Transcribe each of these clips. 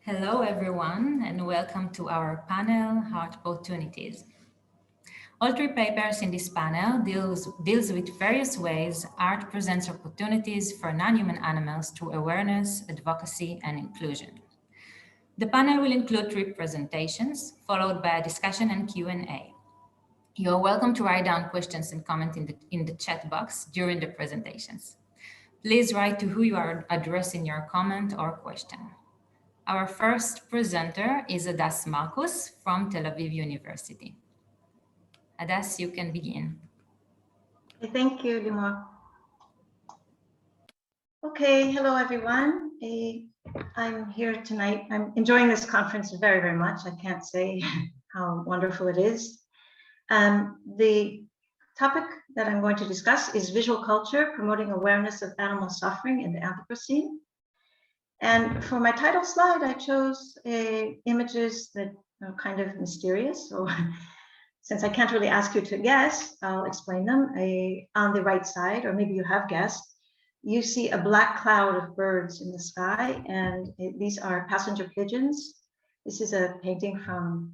Hello, everyone, and welcome to our panel, Artpportunities. All three papers in this panel deals with various ways art presents opportunities for non-human animals through awareness, advocacy, and inclusion. The panel will include three presentations, followed by a discussion and Q&A. You're welcome to write down questions and comment in the chat box during the presentations. Please write to who you are addressing your comment or question. Our first presenter is Hadas Marcus from Tel-Aviv University. Hadas, you can begin. Thank you, Limor. Okay, hello everyone. I'm here tonight. I'm enjoying this conference very, very much. I can't say how wonderful it is. The topic that I'm going to discuss is visual culture, promoting awareness of animal suffering in the Anthropocene. And for my title slide, I chose images that are kind of mysterious. So since I can't really ask you to guess, I'll explain them. On the right side, or maybe you have guessed, you see a black cloud of birds in the sky, and these are passenger pigeons. This is a painting from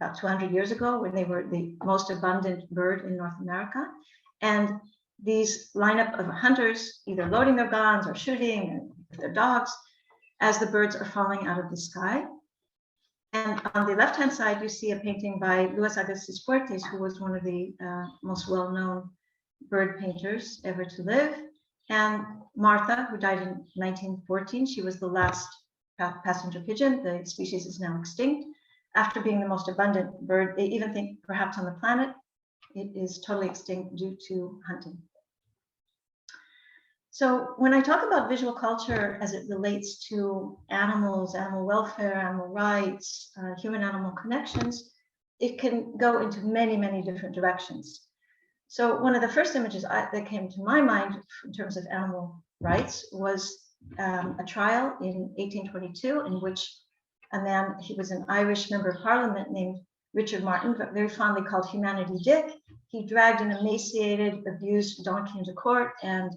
about 200 years ago when they were the most abundant bird in North America. And these lineup of hunters either loading their guns or shooting their dogs as the birds are falling out of the sky. And on the left-hand side, you see a painting by Luis Agassiz Fuertes, who was one of the most well-known bird painters ever to live. And Martha, who died in 1914, she was the last passenger pigeon. The species is now extinct. After being the most abundant bird, they even think perhaps on the planet, it is totally extinct due to hunting. So when I talk about visual culture as it relates to animals, animal welfare, animal rights, human-animal connections, it can go into many, many different directions. So one of the first images that came to my mind in terms of animal rights was a trial in 1822 in which a man, he was an Irish member of parliament named Richard Martin, but very fondly called Humanity Dick. He dragged an emaciated, abused donkey into court and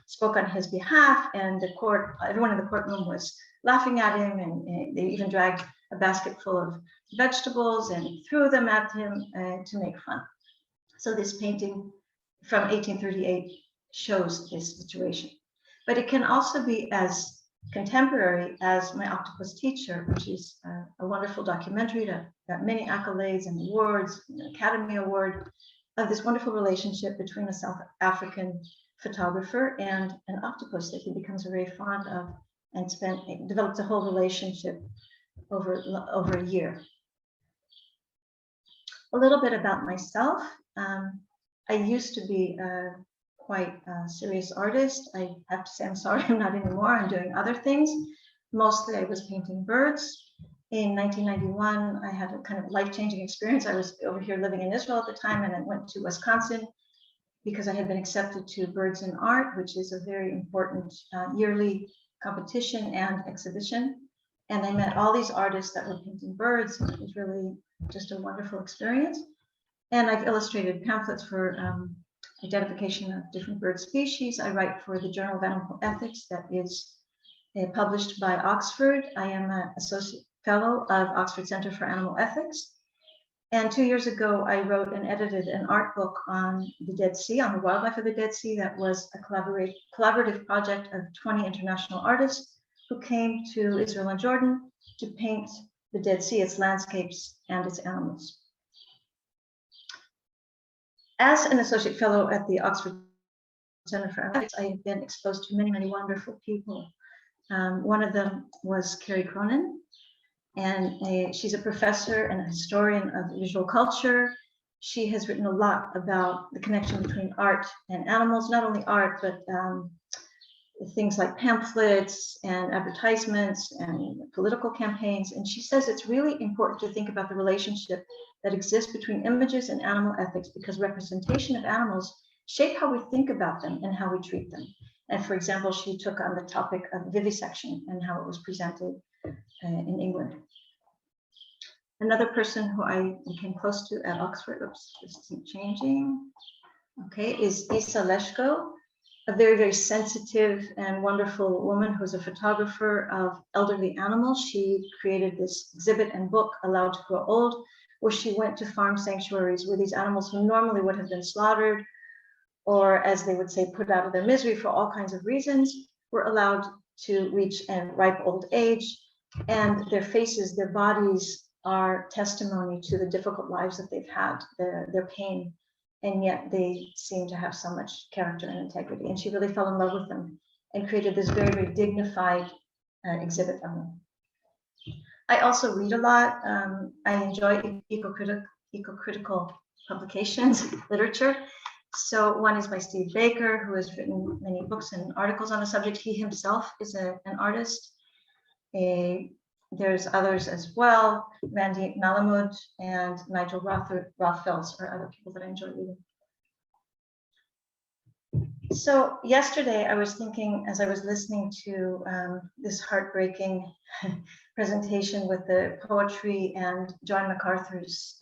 spoke on his behalf. And the court, everyone in the courtroom was laughing at him, and they even dragged a basket full of vegetables and threw them at him to make fun. So this painting from 1838 shows this situation. But it can also be as contemporary as My Octopus Teacher, which is a wonderful documentary that got many accolades and awards, an Academy Award, of this wonderful relationship between a South African photographer and an octopus that he becomes very fond of, and develops a whole relationship over a year. A little bit about myself. I used to be quite a serious artist. I have to say I'm sorry, I'm not anymore. I'm doing other things. Mostly I was painting birds. In 1991, I had a kind of life-changing experience. I was over here living in Israel at the time, and I went to Wisconsin because I had been accepted to Birds in Art, which is a very important yearly competition and exhibition. And I met all these artists that were painting birds, and it was really just a wonderful experience. And I've illustrated pamphlets for identification of different bird species. I write for the Journal of Animal Ethics that is published by Oxford. I am an associate fellow of Oxford Center for Animal Ethics. And 2 years ago, I wrote and edited an art book on the Dead Sea, on the wildlife of the Dead Sea. That was a collaborative project of 20 international artists who came to Israel and Jordan to paint the Dead Sea, its landscapes, and its animals. As an associate fellow at the Oxford Center for Animal Ethics, I have been exposed to many, many wonderful people. One of them was Kerry Cronin, and she's a professor and a historian of visual culture. She has written a lot about the connection between art and animals, not only art, but things like pamphlets and advertisements and political campaigns. And she says it's really important to think about the relationship that exists between images and animal ethics, because representation of animals shape how we think about them and how we treat them. And for example, she took on the topic of vivisection and how it was presented in England. Another person who I became close to at Oxford, oops, this isn't changing, okay, is Isa Leshko. a very, very sensitive and wonderful woman who's a photographer of elderly animals. She created this exhibit and book, Allowed to Grow Old, where she went to farm sanctuaries where these animals who normally would have been slaughtered, or as they would say, put out of their misery for all kinds of reasons, were allowed to reach and ripe old age. And their faces, their bodies are testimony to the difficult lives that they've had, their pain. And yet they seem to have so much character and integrity. And she really fell in love with them and created this very, very dignified exhibit of them. I also read a lot. I enjoy eco-critical publications, literature. So one is by Steve Baker, who has written many books and articles on the subject. He himself is an artist. There's others as well. Randy Malamud and Nigel Rothfels are other people that I enjoy reading. So yesterday I was thinking, as I was listening to this heartbreaking presentation with the poetry and John MacArthur's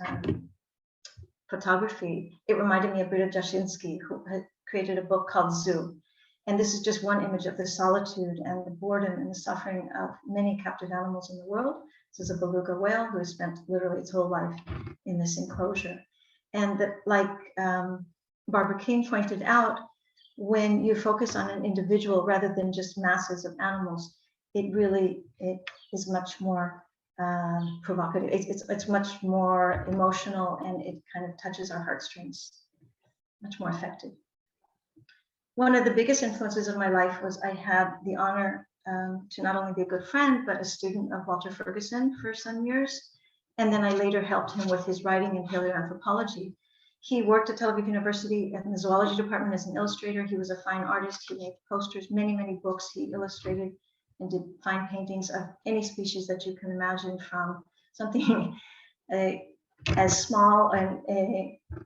photography, it reminded me of Brita Jashinsky, who had created a book called Zoo. And this is just one image of the solitude and the boredom and the suffering of many captive animals in the world. This is a beluga whale who has spent literally its whole life in this enclosure. And that, like Barbara King pointed out, when you focus on an individual rather than just masses of animals, it is much more provocative. It's much more emotional, and it kind of touches our heartstrings, much more effective. One of the biggest influences of my life was I had the honor to not only be a good friend, but a student of Walter Ferguson for some years. And then I later helped him with his writing in paleoanthropology. He worked at Tel-Aviv University in the zoology department as an illustrator. He was a fine artist. He made posters, many, many books. He illustrated and did fine paintings of any species that you can imagine, from something as small and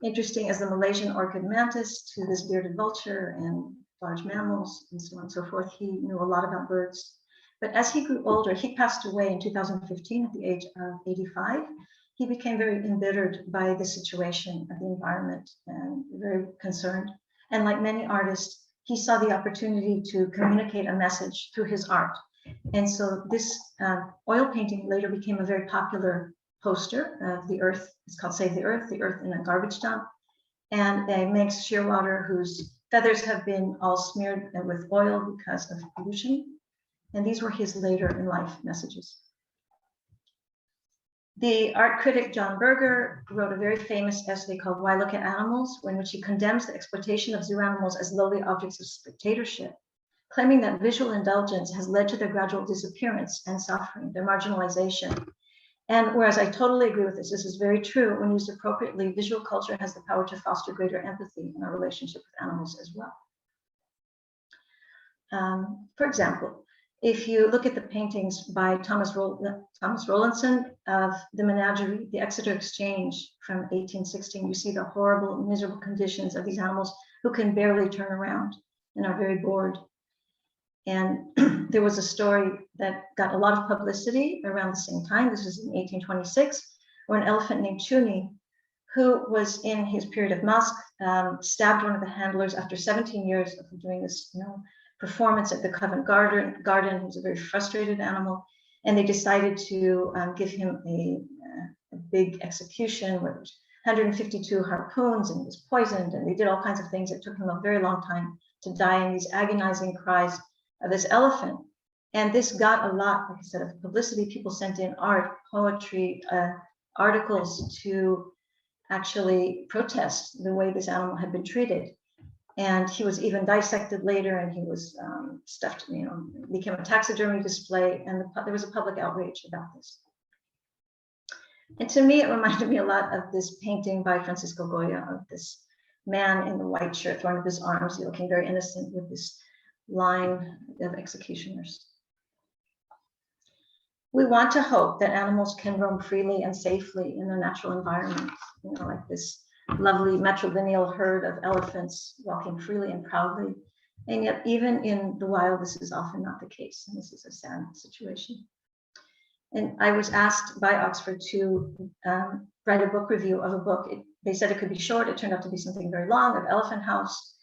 interesting as the Malaysian orchid mantis to this bearded vulture and large mammals and so on and so forth. He knew a lot about birds. But as he grew older, he passed away in 2015 at the age of 85. He became very embittered by the situation of the environment and very concerned. And like many artists, he saw the opportunity to communicate a message through his art. And so this oil painting later became a very popular poster of the Earth. It's called Save the Earth in a garbage dump. And it makes Shearwater, whose feathers have been all smeared with oil because of pollution. And these were his later in life messages. The art critic John Berger wrote a very famous essay called Why Look at Animals, in which he condemns the exploitation of zoo animals as lowly objects of spectatorship, claiming that visual indulgence has led to their gradual disappearance and suffering, their marginalization. And whereas I totally agree with this is very true. When used appropriately, visual culture has the power to foster greater empathy in our relationship with animals as well. For example, if you look at the paintings by Thomas Rowlandson of the menagerie, the Exeter Exchange from 1816, you see the horrible, miserable conditions of these animals who can barely turn around and are very bored. And there was a story that got a lot of publicity around the same time. This was in 1826, where an elephant named Chuni, who was in his period of musk, stabbed one of the handlers after 17 years of doing this, performance at the Covent Garden. He was a very frustrated animal, and they decided to give him a big execution with 152 harpoons, and he was poisoned, and they did all kinds of things. It took him a very long time to die in these agonizing cries of this elephant. And this got a lot, like I said, of publicity. People sent in art, poetry, articles to actually protest the way this animal had been treated. And he was even dissected later, and he was stuffed, became a taxidermy display, and there was a public outrage about this. And to me, it reminded me a lot of this painting by Francisco Goya of this man in the white shirt throwing up his arms, looking very innocent with this line of executioners. We want to hope that animals can roam freely and safely in their natural environment, like this lovely matrilineal herd of elephants walking freely and proudly. And yet, even in the wild, this is often not the case. And this is a sad situation. And I was asked by Oxford to write a book review of a book. They said it could be short. It turned out to be something very long, of Elephant House.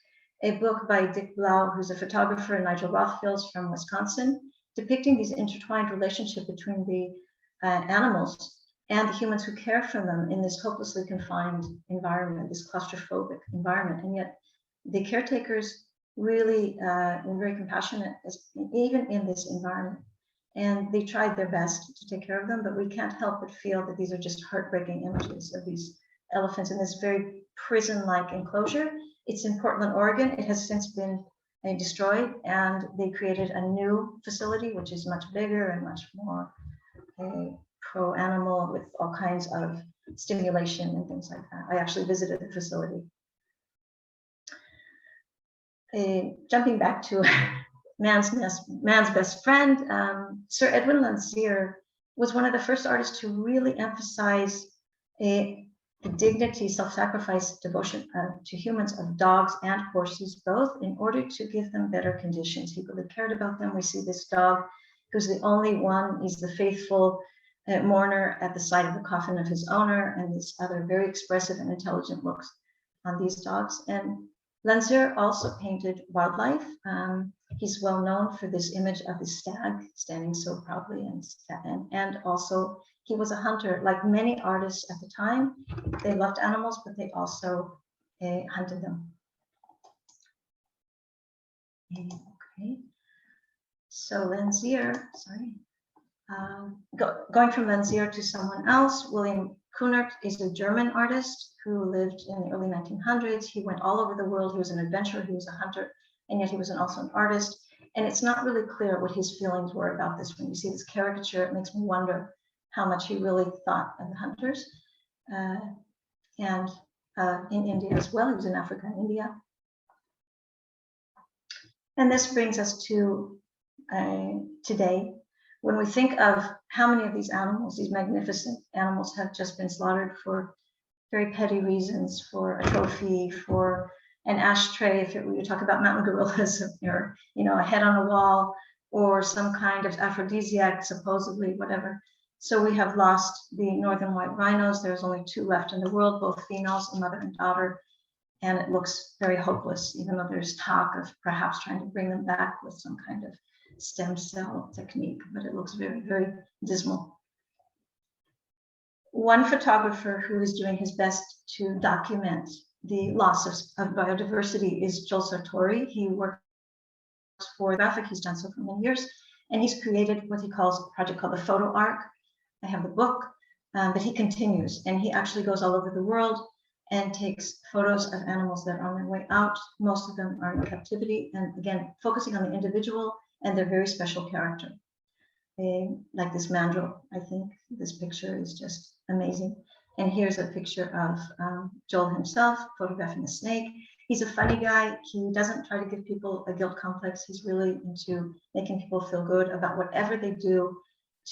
a book by Dick Blau, who's a photographer, and Nigel Rothfields from Wisconsin, depicting these intertwined relationship between the animals and the humans who care for them in this hopelessly confined environment, this claustrophobic environment. And yet the caretakers really were very compassionate, even in this environment. And they tried their best to take care of them, but we can't help but feel that these are just heartbreaking images of these elephants in this very prison-like enclosure. It's in Portland, Oregon. It has since been destroyed, and they created a new facility, which is much bigger and much more pro-animal, with all kinds of stimulation and things like that. I actually visited the facility. Jumping back to man's best friend, Sir Edwin Landseer was one of the first artists to really emphasize the dignity, self-sacrifice, devotion to humans of dogs and horses, both, in order to give them better conditions. He really cared about them. We see this dog, who's the only one. He's the faithful mourner at the side of the coffin of his owner, and these other very expressive and intelligent looks on these dogs. And Landseer also painted wildlife. He's well known for this image of the stag standing so proudly, and also he was a hunter. Like many artists at the time, they loved animals, but they also hunted them. Okay, so Landseer, sorry. Going from Landseer to someone else, William Kuhnert is a German artist who lived in the early 1900s. He went all over the world. He was an adventurer, he was a hunter, and yet he was also an artist. And it's not really clear what his feelings were about this. When you see this caricature, it makes me wonder how much he really thought of the hunters. And in India as well, he was in Africa and India. And this brings us to today. When we think of how many of these animals, these magnificent animals, have just been slaughtered for very petty reasons, for a trophy, for an ashtray, if we talk about mountain gorillas, or a head on a wall, or some kind of aphrodisiac, supposedly, whatever. So we have lost the northern white rhinos. There's only 2 left in the world, both females, a mother and daughter, and it looks very hopeless, even though there's talk of perhaps trying to bring them back with some kind of stem cell technique, but it looks very, very dismal. One photographer who is doing his best to document the loss of biodiversity is Joel Sartori. He works for Graphic. He's done so for many years, and he's created what he calls a project called the Photo Arc. I have the book, but he continues, and he actually goes all over the world and takes photos of animals that are on their way out. Most of them are in captivity, and again, focusing on the individual and their very special character. Like this mandrill, I think this picture is just amazing. And here's a picture of Joel himself photographing a snake. He's a funny guy. He doesn't try to give people a guilt complex. He's really into making people feel good about whatever they do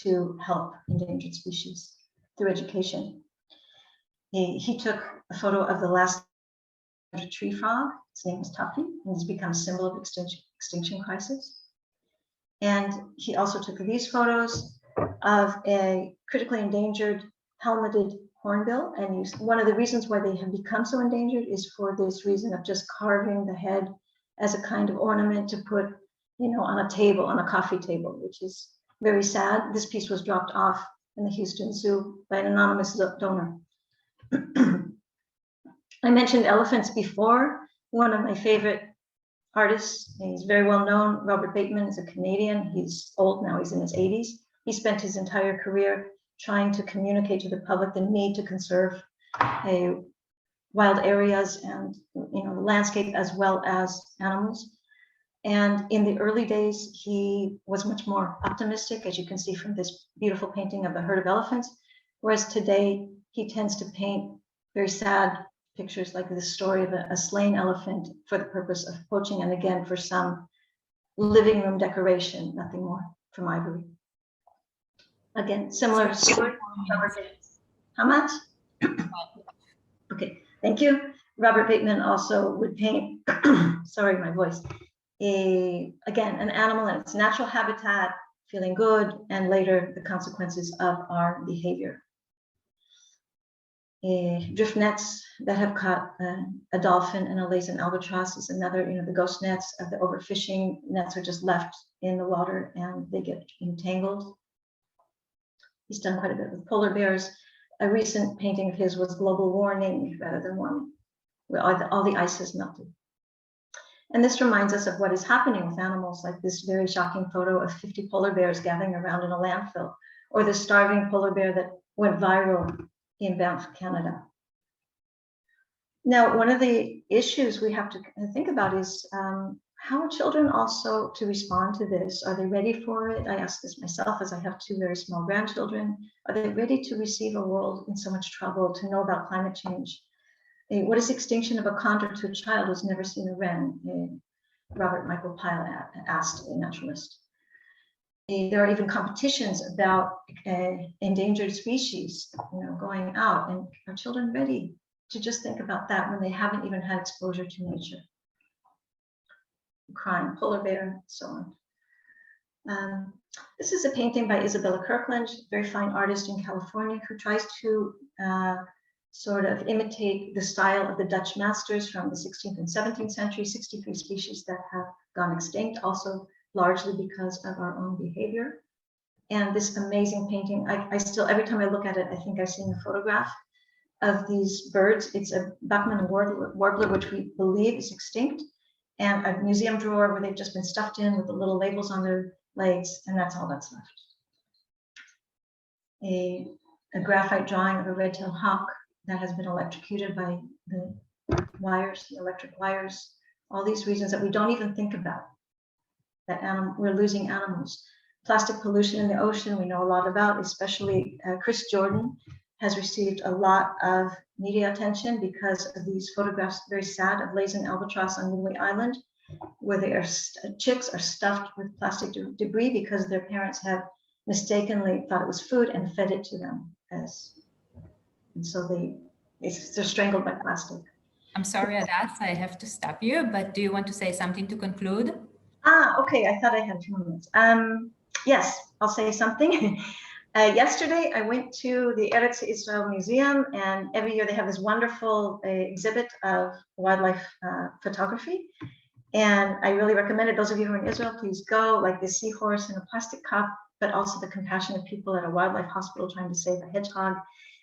to help endangered species through education. He took a photo of the last tree frog. His name is Tuffy, and he's become a symbol of extinction crisis. And he also took these photos of a critically endangered helmeted hornbill. And one of the reasons why they have become so endangered is for this reason of just carving the head as a kind of ornament to put, on a table, on a coffee table, which is very sad. This piece was dropped off in the Houston Zoo by an anonymous donor. I mentioned elephants before. One of my favorite artists, he's very well known, Robert Bateman, is a Canadian. He's old now, he's in his 80s. He spent his entire career trying to communicate to the public the need to conserve wild areas and the landscape as well as animals. And in the early days, he was much more optimistic, as you can see from this beautiful painting of the herd of elephants, whereas today he tends to paint very sad pictures like this story of a slain elephant for the purpose of poaching, and again for some living room decoration, nothing more, from ivory. Again, similar story. How much? Okay, thank you. Robert Bateman also would paint, sorry, my voice, again, an animal in its natural habitat, feeling good, and later the consequences of our behavior. Drift nets that have caught a dolphin and a lazen albatross is another, the ghost nets of the overfishing nets are just left in the water and they get entangled. He's done quite a bit with polar bears. A recent painting of his was global warming rather than warming, where all the ice has melted. And this reminds us of what is happening with animals, like this very shocking photo of 50 polar bears gathering around in a landfill, or the starving polar bear that went viral in Banff, Canada. Now, one of the issues we have to think about is how are children also to respond to this? Are they ready for it? I ask this myself as I have two very small grandchildren. Are they ready to receive a world in so much trouble, to know about climate change? What is extinction of a condor to a child who's never seen a wren? Robert Michael Pyle asked a naturalist. There are even competitions about endangered species, going out, and are children ready to just think about that when they haven't even had exposure to nature? Crying polar bear, and so on. This is a painting by Isabella Kirkland, very fine artist in California, who tries to sort of imitate the style of the Dutch masters from the 16th and 17th century, 63 species that have gone extinct, also largely because of our own behavior. And this amazing painting, I still, every time I look at it, I think I've seen a photograph of these birds. It's a Bachmann Warbler, which we believe is extinct, and a museum drawer where they've just been stuffed in with the little labels on their legs, and that's all that's left. A graphite drawing of a red-tailed hawk that has been electrocuted by the wires, the electric wires, all these reasons that we don't even think about, that we're losing animals. Plastic pollution in the ocean, we know a lot about, especially Chris Jordan has received a lot of media attention because of these photographs, very sad, of lazen albatross on Midway Island, where their chicks are stuffed with plastic debris because their parents have mistakenly thought it was food and fed it to them and so they're strangled by plastic. I'm sorry, Hadas, I have to stop you, but do you want to say something to conclude? Okay, I thought I had 2 minutes. Yes, I'll say something. Yesterday, I went to the Eretz Israel Museum, and every year they have this wonderful exhibit of wildlife photography. And I really recommend it. Those of you who are in Israel, please go, like the seahorse in a plastic cup, but also the compassionate people at a wildlife hospital trying to save a hedgehog.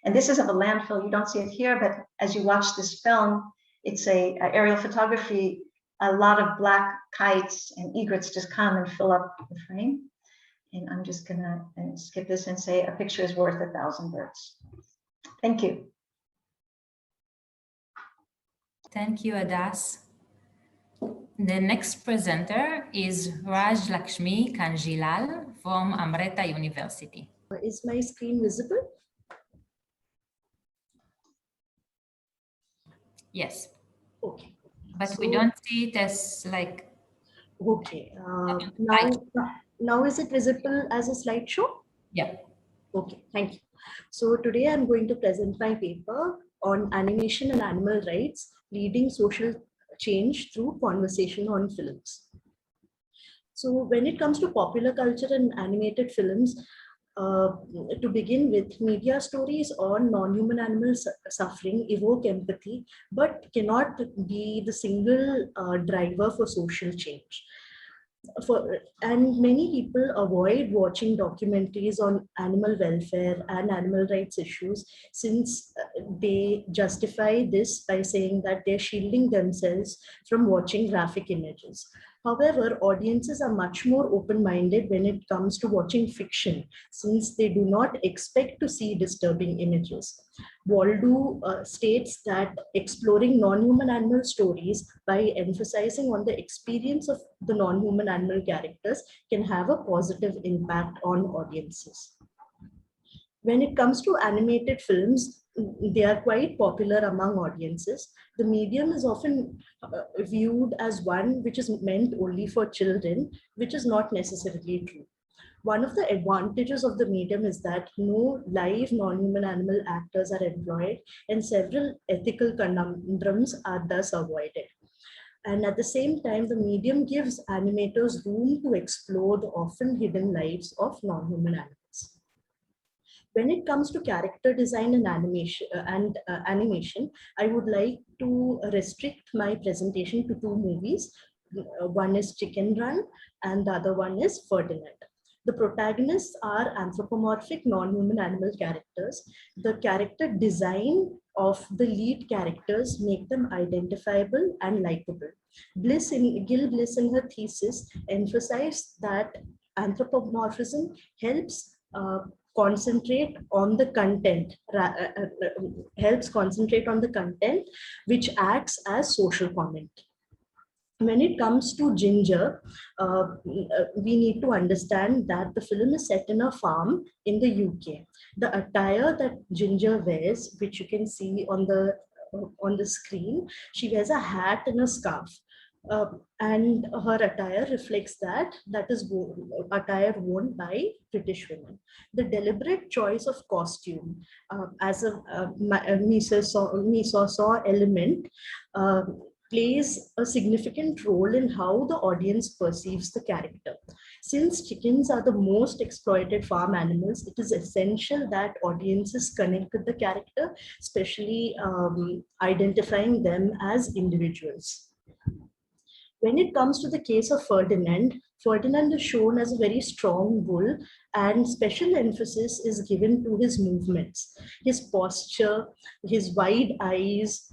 And this is of a landfill. You don't see it here, but as you watch this film, it's a aerial photography. A lot of black kites and egrets just come and fill up the frame. And I'm just gonna skip this and say a picture is worth 1,000 words. Thank you. Thank you, Hadas. The next presenter is Rajlakshmi Kanjilal from Amrita University. Is my screen visible? Yes. Okay. But So, we don't see it as like... Okay. Now is it visible as a slideshow? Yeah. Okay, thank you. So today I'm going to present my paper on animation and animal rights, leading social change through conversation on films. So when it comes to popular culture and animated films, to begin with, media stories on non-human animal suffering evoke empathy, but cannot be the single driver for social change. And many people avoid watching documentaries on animal welfare and animal rights issues, since they justify this by saying that they're shielding themselves from watching graphic images. However, audiences are much more open-minded when it comes to watching fiction, since they do not expect to see disturbing images. Waldo states that exploring non-human animal stories by emphasizing on the experience of the non-human animal characters can have a positive impact on audiences. When it comes to animated films, they are quite popular among audiences. The medium is often viewed as one which is meant only for children, which is not necessarily true. One of the advantages of the medium is that no live non-human animal actors are employed, and several ethical conundrums are thus avoided. And at the same time, the medium gives animators room to explore the often hidden lives of non-human animals. When it comes to character design and animation, I would like to restrict my presentation to two movies. One is Chicken Run and the other one is Ferdinand. The protagonists are anthropomorphic non-human animal characters. The character design of the lead characters make them identifiable and likable. Gil Bliss in her thesis emphasized that anthropomorphism helps concentrate on the content, which acts as social comment. When it comes to Ginger, we need to understand that the film is set in a farm in the UK. The attire that Ginger wears, which you can see on the screen, she wears a hat and a scarf. And her attire reflects that is attire worn by British women. The deliberate choice of costume as a me-saw element plays a significant role in how the audience perceives the character. Since chickens are the most exploited farm animals, it is essential that audiences connect with the character, especially identifying them as individuals. When it comes to the case of Ferdinand is shown as a very strong bull, and special emphasis is given to his movements, his posture, his wide eyes,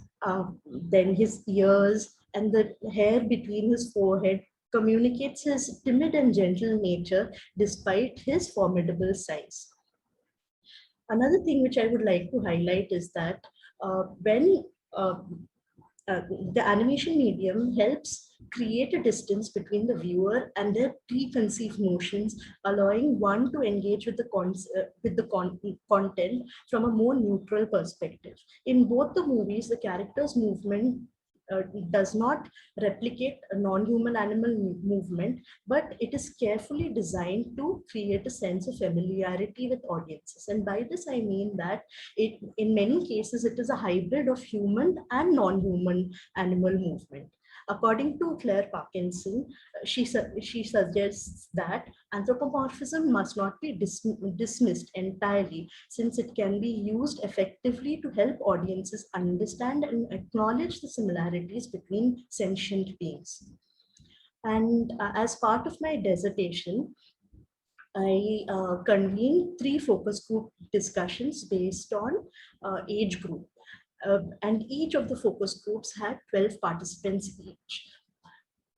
then his ears, and the hair between his forehead communicates his timid and gentle nature despite his formidable size. Another thing which I would like to highlight is that when the animation medium helps create a distance between the viewer and their preconceived notions, allowing one to engage with the content from a more neutral perspective. In both the movies, the character's movement does not replicate a non-human animal movement, but it is carefully designed to create a sense of familiarity with audiences. And by this, I mean that in many cases, it is a hybrid of human and non-human animal movement. According to Claire Parkinson, she suggests that anthropomorphism must not be dismissed entirely, since it can be used effectively to help audiences understand and acknowledge the similarities between sentient beings. And as part of my dissertation, I convened 3 focus group discussions based on age group. And each of the focus groups had 12 participants each.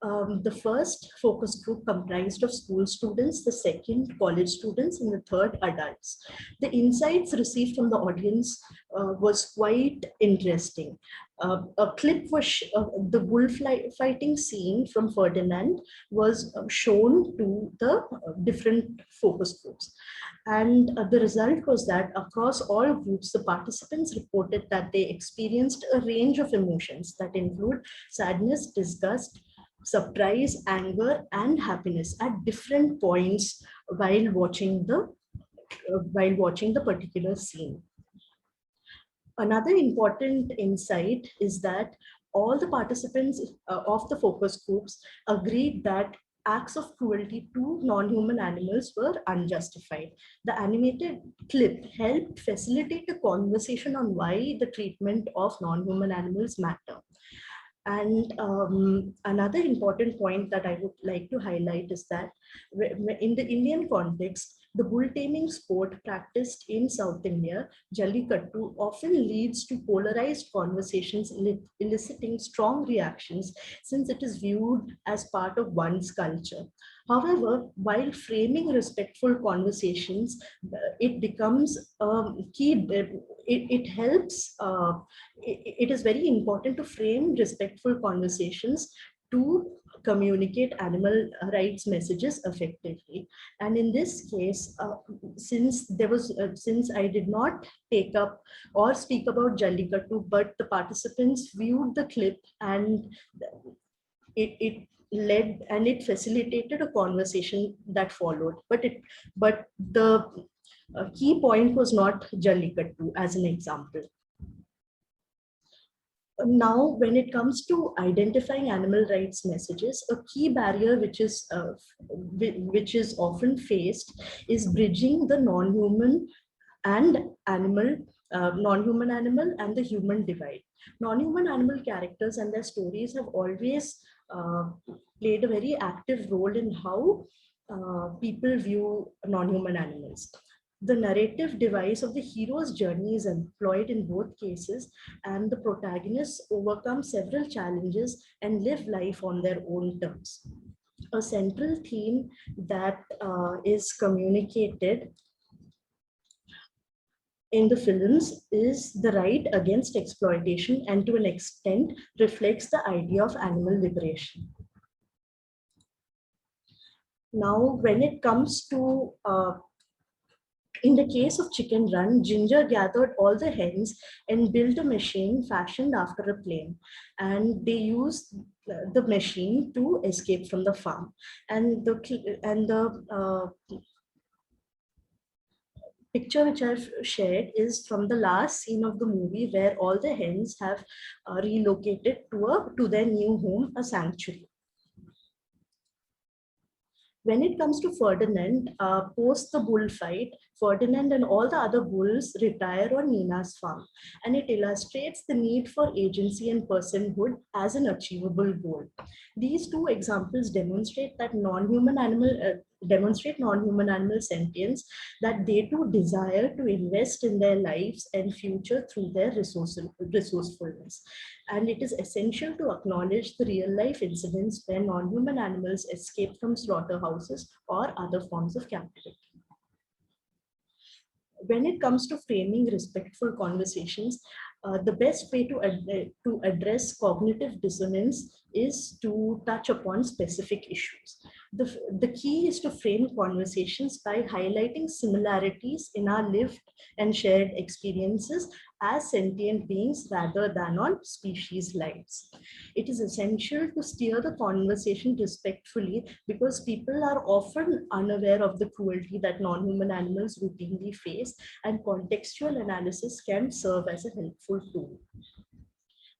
The first focus group comprised of school students, the second college students, and the third adults. The insights received from the audience was quite interesting. A clip was the bullfighting scene from Ferdinand was shown to the different focus groups. And the result was that across all groups, the participants reported that they experienced a range of emotions that include sadness, disgust, surprise, anger, and happiness at different points while watching the particular scene. Another important insight is that all the participants of the focus groups agreed that acts of cruelty to non-human animals were unjustified. The animated clip helped facilitate a conversation on why the treatment of non-human animals matter. And another important point that I would like to highlight is that in the Indian context, the bull taming sport practiced in South India, Jallikattu, often leads to polarized conversations, eliciting strong reactions since it is viewed as part of one's culture. However, while framing respectful conversations, it becomes key. It helps. It is very important to frame respectful conversations to communicate animal rights messages effectively. And in this case, since I did not take up or speak about Jallikattu, but the participants viewed the clip and it led and it facilitated a conversation that followed. But the key point was not Jallikattu as an example. Now, when it comes to identifying animal rights messages, a key barrier which is often faced is bridging the non-human and animal, non-human animal and the human divide. Non-human animal characters and their stories have always played a very active role in how people view non-human animals. The narrative device of the hero's journey is employed in both cases, and the protagonists overcome several challenges and live life on their own terms. A central theme that is communicated in the films is the right against exploitation, and to an extent reflects the idea of animal liberation. Now, when it comes to in the case of Chicken Run, Ginger gathered all the hens and built a machine fashioned after a plane. And they used the machine to escape from the farm. And the picture which I've shared is from the last scene of the movie, where all the hens have relocated to their new home, a sanctuary. When it comes to Ferdinand, post the bullfight, Ferdinand and all the other bulls retire on Nina's farm, and it illustrates the need for agency and personhood as an achievable goal. These two examples demonstrate that non-human animal sentience, that they too desire to invest in their lives and future through their resourcefulness. And it is essential to acknowledge the real life incidents where non-human animals escape from slaughterhouses or other forms of captivity. When it comes to framing respectful conversations, the best way to address cognitive dissonance is to touch upon specific issues. The key is to frame conversations by highlighting similarities in our lived and shared experiences as sentient beings rather than on species lines. It is essential to steer the conversation respectfully, because people are often unaware of the cruelty that non-human animals routinely face, and contextual analysis can serve as a helpful tool.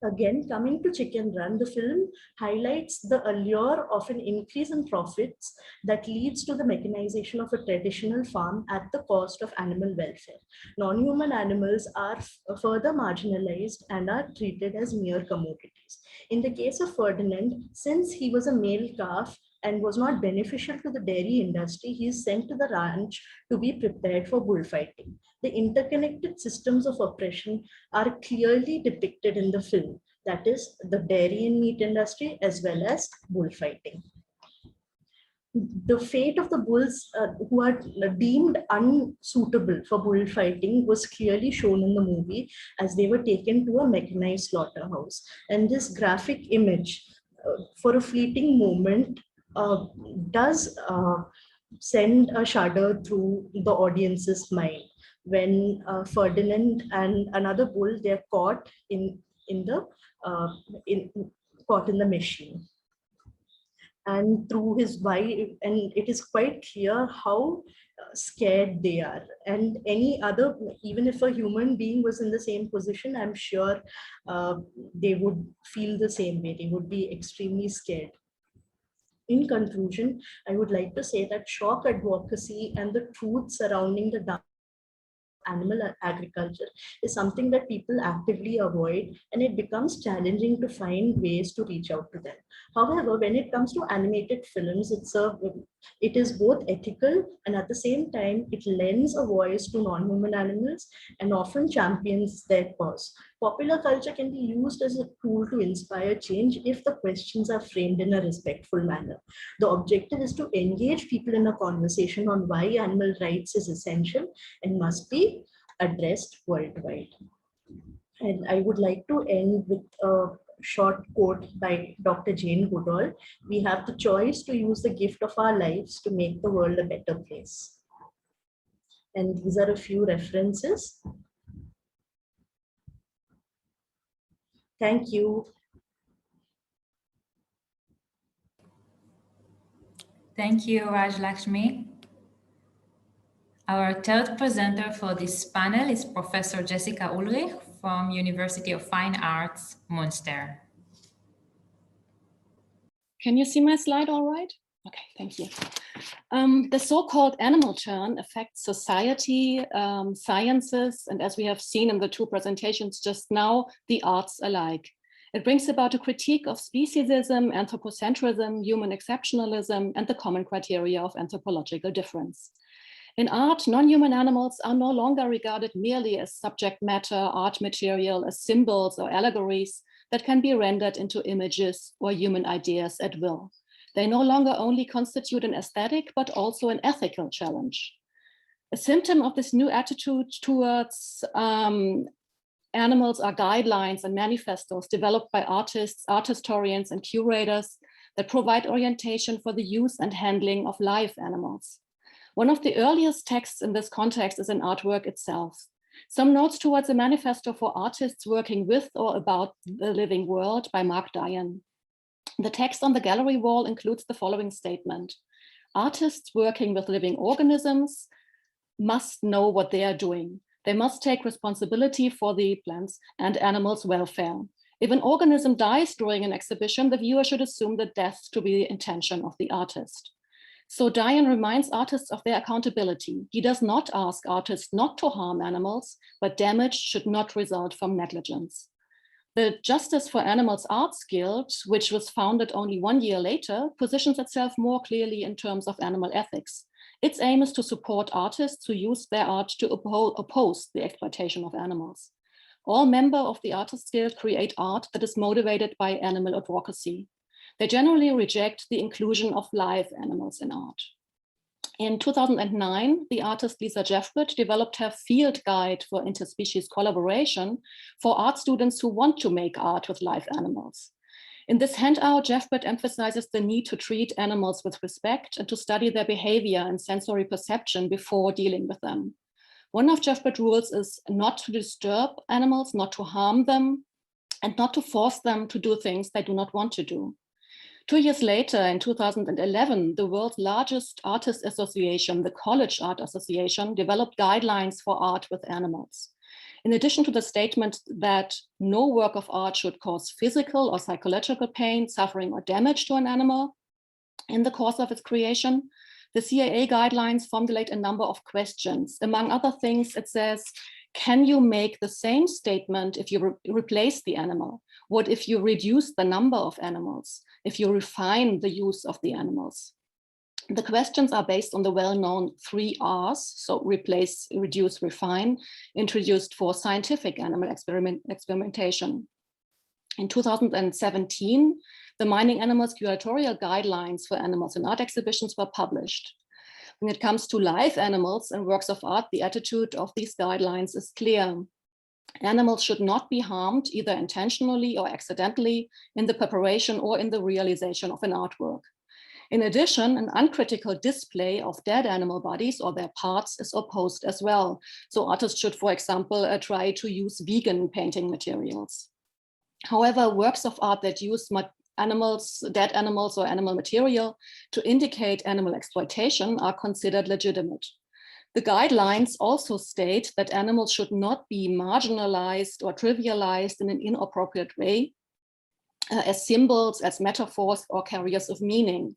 Again, coming to Chicken Run, the film highlights the allure of an increase in profits that leads to the mechanization of a traditional farm at the cost of animal welfare. Non-human animals are further marginalized and are treated as mere commodities. In the case of Ferdinand, since he was a male calf and was not beneficial to the dairy industry, he is sent to the ranch to be prepared for bullfighting. The interconnected systems of oppression are clearly depicted in the film, that is, the dairy and meat industry as well as bullfighting. The fate of the bulls who are deemed unsuitable for bullfighting was clearly shown in the movie, as they were taken to a mechanized slaughterhouse. And this graphic image, for a fleeting moment, does send a shudder through the audience's mind when Ferdinand and another bull, they're caught in the machine. And through his wife, and it is quite clear how scared they are. And any other, even if a human being was in the same position, I'm sure they would feel the same way. They would be extremely scared. In conclusion, I would like to say that shock advocacy and the truth surrounding the animal agriculture is something that people actively avoid, and it becomes challenging to find ways to reach out to them. However, when it comes to animated films, it is both ethical, and at the same time, it lends a voice to non-human animals and often champions their cause. Popular culture can be used as a tool to inspire change if the questions are framed in a respectful manner. The objective is to engage people in a conversation on why animal rights is essential and must be addressed worldwide. And I would like to end with a short quote by Dr. Jane Goodall. We have the choice to use the gift of our lives to make the world a better place. And these are a few references. Thank you. Thank you, Rajlakshmi. Our third presenter for this panel is Professor Jessica Ullrich from University of Fine Arts, Münster. Can you see my slide all right? Okay, thank you. The so-called animal turn affects society, sciences, and as we have seen in the two presentations just now, the arts alike. It brings about a critique of speciesism, anthropocentrism, human exceptionalism, and the common criteria of anthropological difference. In art, non-human animals are no longer regarded merely as subject matter, art material, as symbols or allegories that can be rendered into images or human ideas at will. They no longer only constitute an aesthetic, but also an ethical challenge. A symptom of this new attitude towards animals are guidelines and manifestos developed by artists, art historians, and curators that provide orientation for the use and handling of live animals. One of the earliest texts in this context is an artwork itself. Some notes towards a manifesto for artists working with or about the living world by Mark Diane. The text on the gallery wall includes the following statement: artists working with living organisms must know what they are doing. They must take responsibility for the plants and animals' welfare. If an organism dies during an exhibition, the viewer should assume the death to be the intention of the artist. So Diane reminds artists of their accountability. He does not ask artists not to harm animals, but damage should not result from negligence. The Justice for Animals Arts Guild, which was founded only 1 year later, positions itself more clearly in terms of animal ethics. Its aim is to support artists who use their art to oppose the exploitation of animals. All members of the Artists Guild create art that is motivated by animal advocacy. They generally reject the inclusion of live animals in art. In 2009, the artist Lisa Jeffrett developed her field guide for interspecies collaboration for art students who want to make art with live animals. In this handout, Jeffrett emphasizes the need to treat animals with respect and to study their behavior and sensory perception before dealing with them. One of Jeffrett's rules is not to disturb animals, not to harm them, and not to force them to do things they do not want to do. 2 years later, in 2011, the world's largest artist association, the College Art Association, developed guidelines for art with animals. In addition to the statement that no work of art should cause physical or psychological pain, suffering, or damage to an animal in the course of its creation, the CAA guidelines formulate a number of questions. Among other things, it says, can you make the same statement if you replace the animal? What if you reduce the number of animals? If you refine the use of the animals? The questions are based on the well-known 3 Rs, so replace, reduce, refine, introduced for scientific animal experimentation. In 2017, the Mining Animals Curatorial Guidelines for Animals in Art Exhibitions were published. When it comes to live animals and works of art, the attitude of these guidelines is clear. Animals should not be harmed, either intentionally or accidentally, in the preparation or in the realization of an artwork. In addition, an uncritical display of dead animal bodies or their parts is opposed as well. So artists should, for example, try to use vegan painting materials. However, works of art that use animals, dead animals or animal material to indicate animal exploitation are considered legitimate. The guidelines also state that animals should not be marginalized or trivialized in an inappropriate way as symbols, as metaphors, or carriers of meaning.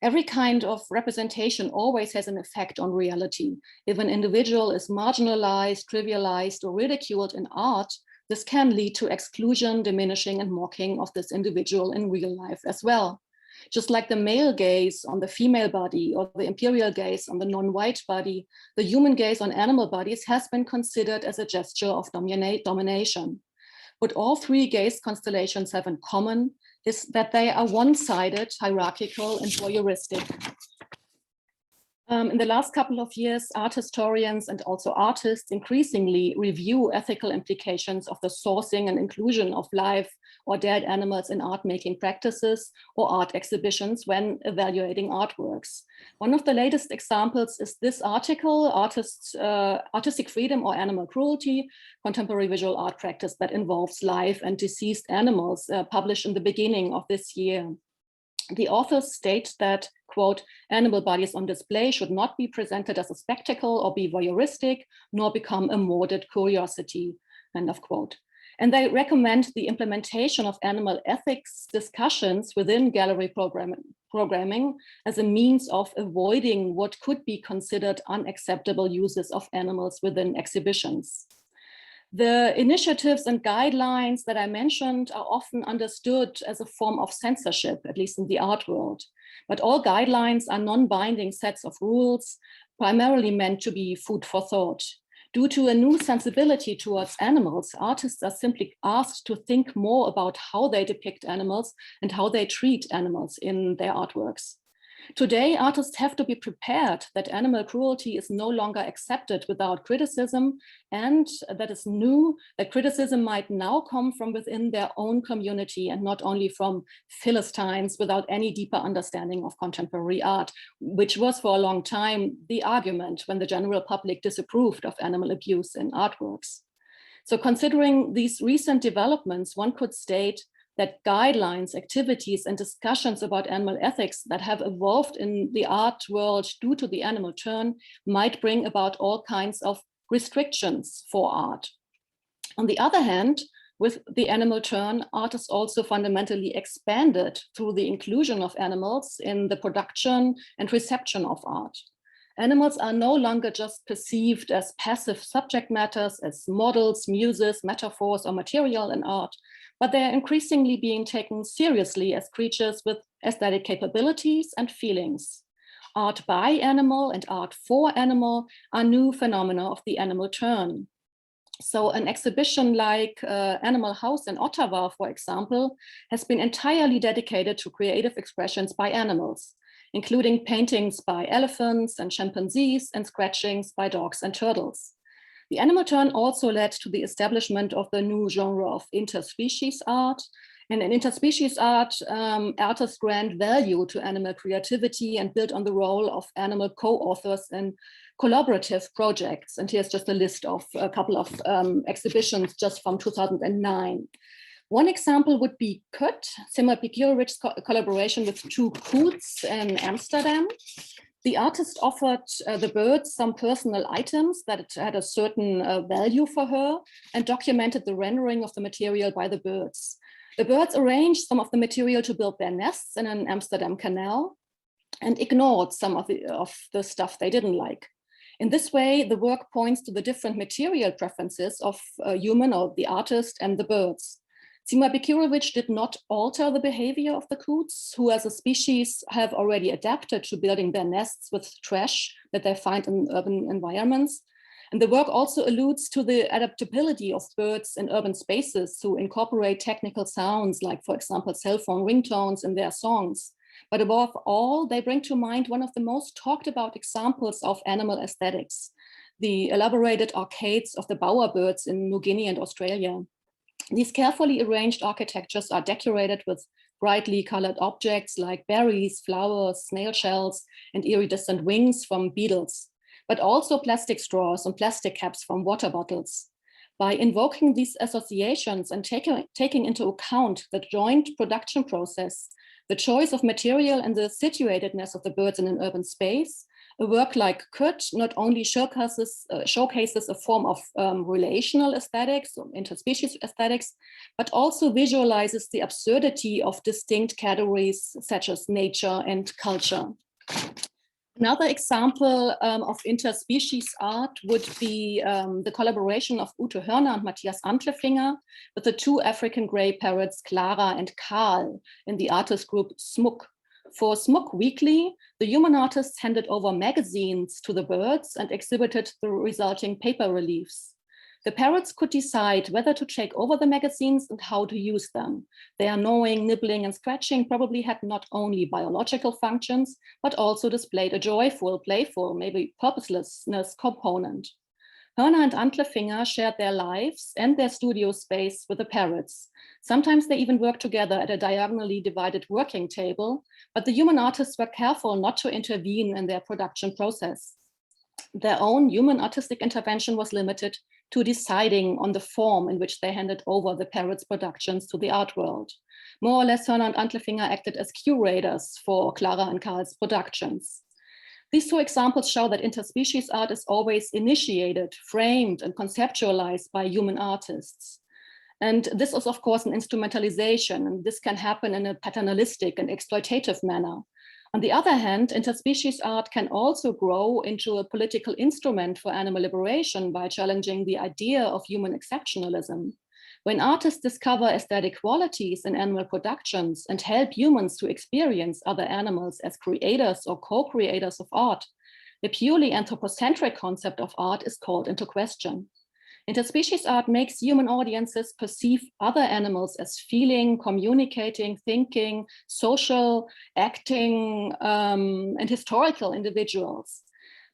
Every kind of representation always has an effect on reality. If an individual is marginalized, trivialized, or ridiculed in art, this can lead to exclusion, diminishing, and mocking of this individual in real life as well. Just like the male gaze on the female body or the imperial gaze on the non-white body, the human gaze on animal bodies has been considered as a gesture of domination. What all 3 gaze constellations have in common is that they are one-sided, hierarchical, and voyeuristic. In the last couple of years, art historians and also artists increasingly review ethical implications of the sourcing and inclusion of live or dead animals in art-making practices or art exhibitions when evaluating artworks. One of the latest examples is this article, Artistic Freedom or Animal Cruelty, Contemporary Visual Art Practice that involves live and deceased animals, published in the beginning of this year. The authors state that, quote, animal bodies on display should not be presented as a spectacle or be voyeuristic, nor become a morbid curiosity, end of quote. And they recommend the implementation of animal ethics discussions within gallery programming as a means of avoiding what could be considered unacceptable uses of animals within exhibitions. The initiatives and guidelines that I mentioned are often understood as a form of censorship, at least in the art world. But all guidelines are non-binding sets of rules, primarily meant to be food for thought. Due to a new sensibility towards animals, artists are simply asked to think more about how they depict animals and how they treat animals in their artworks. Today, artists have to be prepared that animal cruelty is no longer accepted without criticism, and that is new, that criticism might now come from within their own community and not only from Philistines without any deeper understanding of contemporary art, which was for a long time the argument when the general public disapproved of animal abuse in artworks. So considering these recent developments, one could state that guidelines, activities, and discussions about animal ethics that have evolved in the art world due to the animal turn might bring about all kinds of restrictions for art. On the other hand, with the animal turn, art is also fundamentally expanded through the inclusion of animals in the production and reception of art. Animals are no longer just perceived as passive subject matters, as models, muses, metaphors, or material in art, but they are increasingly being taken seriously as creatures with aesthetic capabilities and feelings. Art by animal and art for animal are new phenomena of the animal turn. So an exhibition like Animal House in Ottawa, for example, has been entirely dedicated to creative expressions by animals, including paintings by elephants and chimpanzees and scratchings by dogs and turtles. The animal turn also led to the establishment of the new genre of interspecies art. And in interspecies art, artists grant value to animal creativity and build on the role of animal co-authors in collaborative projects. And here's just a list of a couple of exhibitions just from 2009. One example would be Kut, Simon Pikierowicz's collaboration with two coots in Amsterdam. The artist offered the birds some personal items that had a certain value for her and documented the rendering of the material by the birds. The birds arranged some of the material to build their nests in an Amsterdam canal and ignored some of the stuff they didn't like. In this way, the work points to the different material preferences of a human or the artist and the birds. Sima Pikierowicz did not alter the behavior of the coots, who as a species have already adapted to building their nests with trash that they find in urban environments. And the work also alludes to the adaptability of birds in urban spaces who incorporate technical sounds, like, for example, cell phone ringtones in their songs. But above all, they bring to mind one of the most talked about examples of animal aesthetics, the elaborated arcades of the Bowerbirds in New Guinea and Australia. These carefully arranged architectures are decorated with brightly colored objects like berries, flowers, snail shells, and iridescent wings from beetles, but also plastic straws and plastic caps from water bottles. By invoking these associations and taking into account the joint production process, the choice of material and the situatedness of the birds in an urban space, a work like Kut not only showcases a form of relational aesthetics, or interspecies aesthetics, but also visualizes the absurdity of distinct categories such as nature and culture. Another example of interspecies art would be the collaboration of Ute Hörner and Matthias Antlefinger with the two African grey parrots Clara and Karl in the artist group Smuk. For Smuk Weekly, the human artists handed over magazines to the birds and exhibited the resulting paper reliefs. The parrots could decide whether to take over the magazines and how to use them. Their gnawing, nibbling, and scratching probably had not only biological functions, but also displayed a joyful, playful, maybe purposelessness component. Hörner and Antlefinger shared their lives and their studio space with the parrots. Sometimes they even worked together at a diagonally divided working table, but the human artists were careful not to intervene in their production process. Their own human artistic intervention was limited to deciding on the form in which they handed over the parrots' productions to the art world. More or less, Hörner and Antlefinger acted as curators for Clara and Karl's productions. These two examples show that interspecies art is always initiated, framed, and conceptualized by human artists. And this is, of course, an instrumentalization, and this can happen in a paternalistic and exploitative manner. On the other hand, interspecies art can also grow into a political instrument for animal liberation by challenging the idea of human exceptionalism. When artists discover aesthetic qualities in animal productions and help humans to experience other animals as creators or co-creators of art, the purely anthropocentric concept of art is called into question. Interspecies art makes human audiences perceive other animals as feeling, communicating, thinking, social, acting, and historical individuals.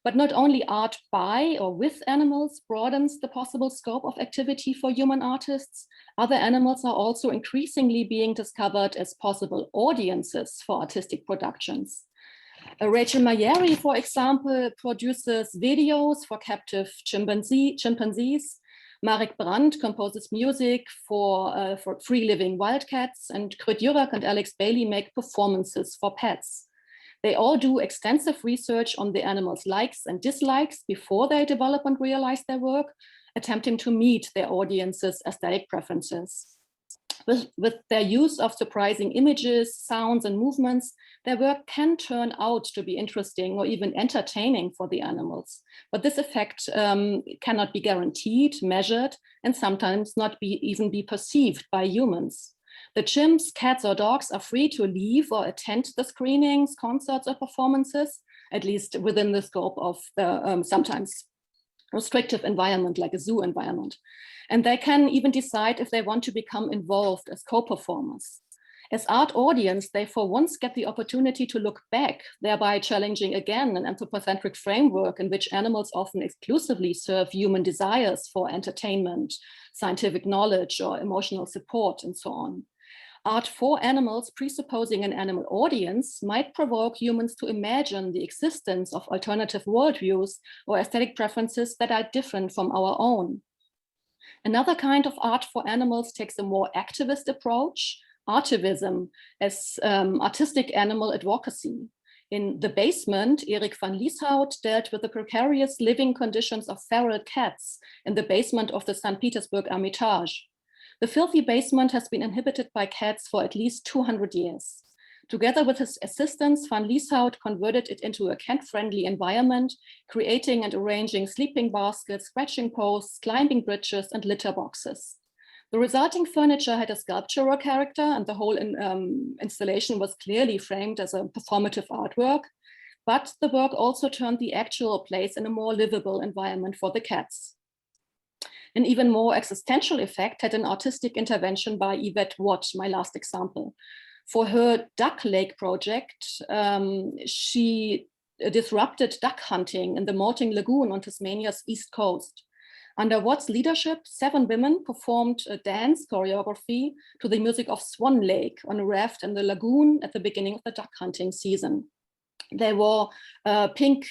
But not only art by or with animals broadens the possible scope of activity for human artists, other animals are also increasingly being discovered as possible audiences for artistic productions. Rachel Mayeri, for example, produces videos for captive chimpanzees. Marek Brandt composes music for free-living wildcats, and Kurt Jurak and Alex Bailey make performances for pets. They all do extensive research on the animals' likes and dislikes before they develop and realize their work, attempting to meet their audience's aesthetic preferences. With their use of surprising images, sounds, and movements, their work can turn out to be interesting or even entertaining for the animals. But this effect cannot be guaranteed, measured, and sometimes not even be perceived by humans. The chimps, cats, or dogs are free to leave or attend the screenings, concerts, or performances, at least within the scope of the sometimes restrictive environment like a zoo environment. And they can even decide if they want to become involved as co-performers. As art audience, they for once get the opportunity to look back, thereby challenging again an anthropocentric framework in which animals often exclusively serve human desires for entertainment, scientific knowledge, or emotional support, and so on. Art for animals, presupposing an animal audience, might provoke humans to imagine the existence of alternative worldviews or aesthetic preferences that are different from our own. Another kind of art for animals takes a more activist approach, artivism, as artistic animal advocacy. In The Basement, Erik van Lieshout dealt with the precarious living conditions of feral cats in the basement of the St. Petersburg Hermitage. The filthy basement has been inhabited by cats for at least 200 years. Together with his assistants, van Lieshout converted it into a cat-friendly environment, creating and arranging sleeping baskets, scratching posts, climbing bridges, and litter boxes. The resulting furniture had a sculptural character, and the whole installation was clearly framed as a performative artwork, but the work also turned the actual place in a more livable environment for the cats. An even more existential effect had an artistic intervention by Yvette Watt, my last example. For her Duck Lake project, she disrupted duck hunting in the Molting Lagoon on Tasmania's east coast. Under Watt's leadership, 7 women performed a dance choreography to the music of Swan Lake on a raft in the lagoon at the beginning of the duck hunting season. They wore pink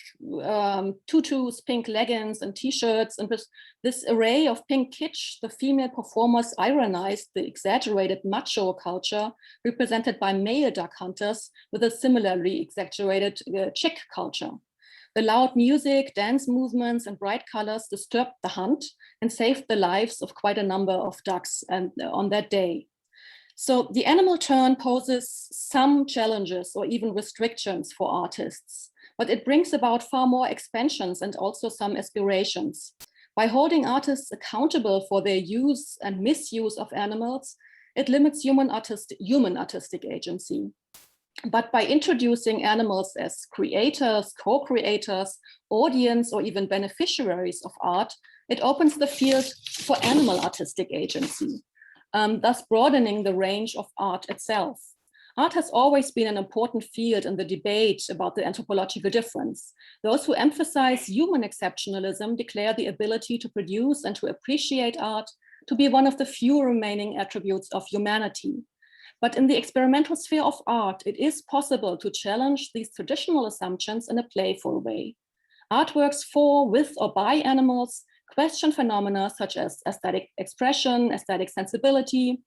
tutus, pink leggings, and t-shirts, and with this array of pink kitsch, the female performers ironized the exaggerated macho culture represented by male duck hunters with a similarly exaggerated chick culture. The loud music, dance movements, and bright colors disturbed the hunt and saved the lives of quite a number of ducks on that day. So the animal turn poses some challenges or even restrictions for artists, but it brings about far more expansions and also some aspirations. By holding artists accountable for their use and misuse of animals, it limits human artistic agency. But by introducing animals as creators, co-creators, audience, or even beneficiaries of art, it opens the field for animal artistic agency. Thus broadening the range of art itself. Art has always been an important field in the debate about the anthropological difference. Those who emphasize human exceptionalism declare the ability to produce and to appreciate art to be one of the few remaining attributes of humanity. But in the experimental sphere of art, it is possible to challenge these traditional assumptions in a playful way. Artworks for, with, or by animals question phenomena such as aesthetic expression, aesthetic sensibility,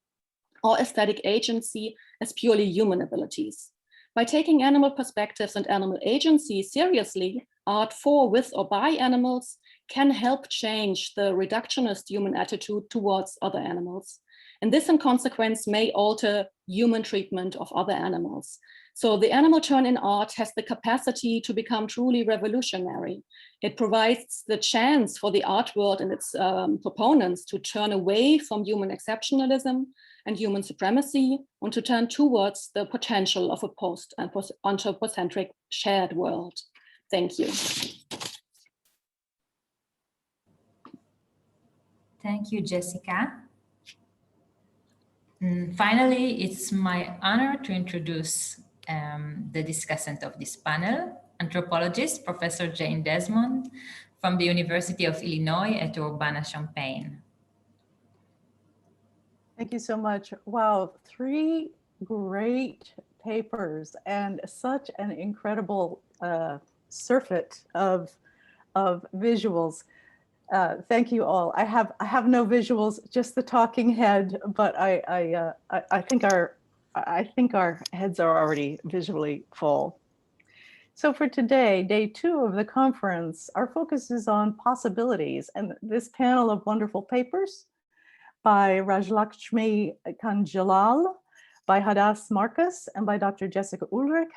or aesthetic agency as purely human abilities. By taking animal perspectives and animal agency seriously, art for, with, or by animals can help change the reductionist human attitude towards other animals. And this in consequence may alter human treatment of other animals. So the animal turn in art has the capacity to become truly revolutionary. It provides the chance for the art world and its proponents to turn away from human exceptionalism and human supremacy and to turn towards the potential of a post and anthropocentric shared world. Thank you. Thank you, Jessica. And finally, it's my honor to introduce the discussant of this panel, anthropologist, Professor Jane Desmond from the University of Illinois at Urbana-Champaign. Thank you so much. Wow, 3 great papers and such an incredible surfeit of visuals. Thank you all. I have no visuals, just the talking head, but I think our heads are already visually full. So for today, day 2 of the conference, our focus is on possibilities, and this panel of wonderful papers by Rajlakshmi Kanjilal, by Hadas Marcus, and by Dr. Jessica Ullrich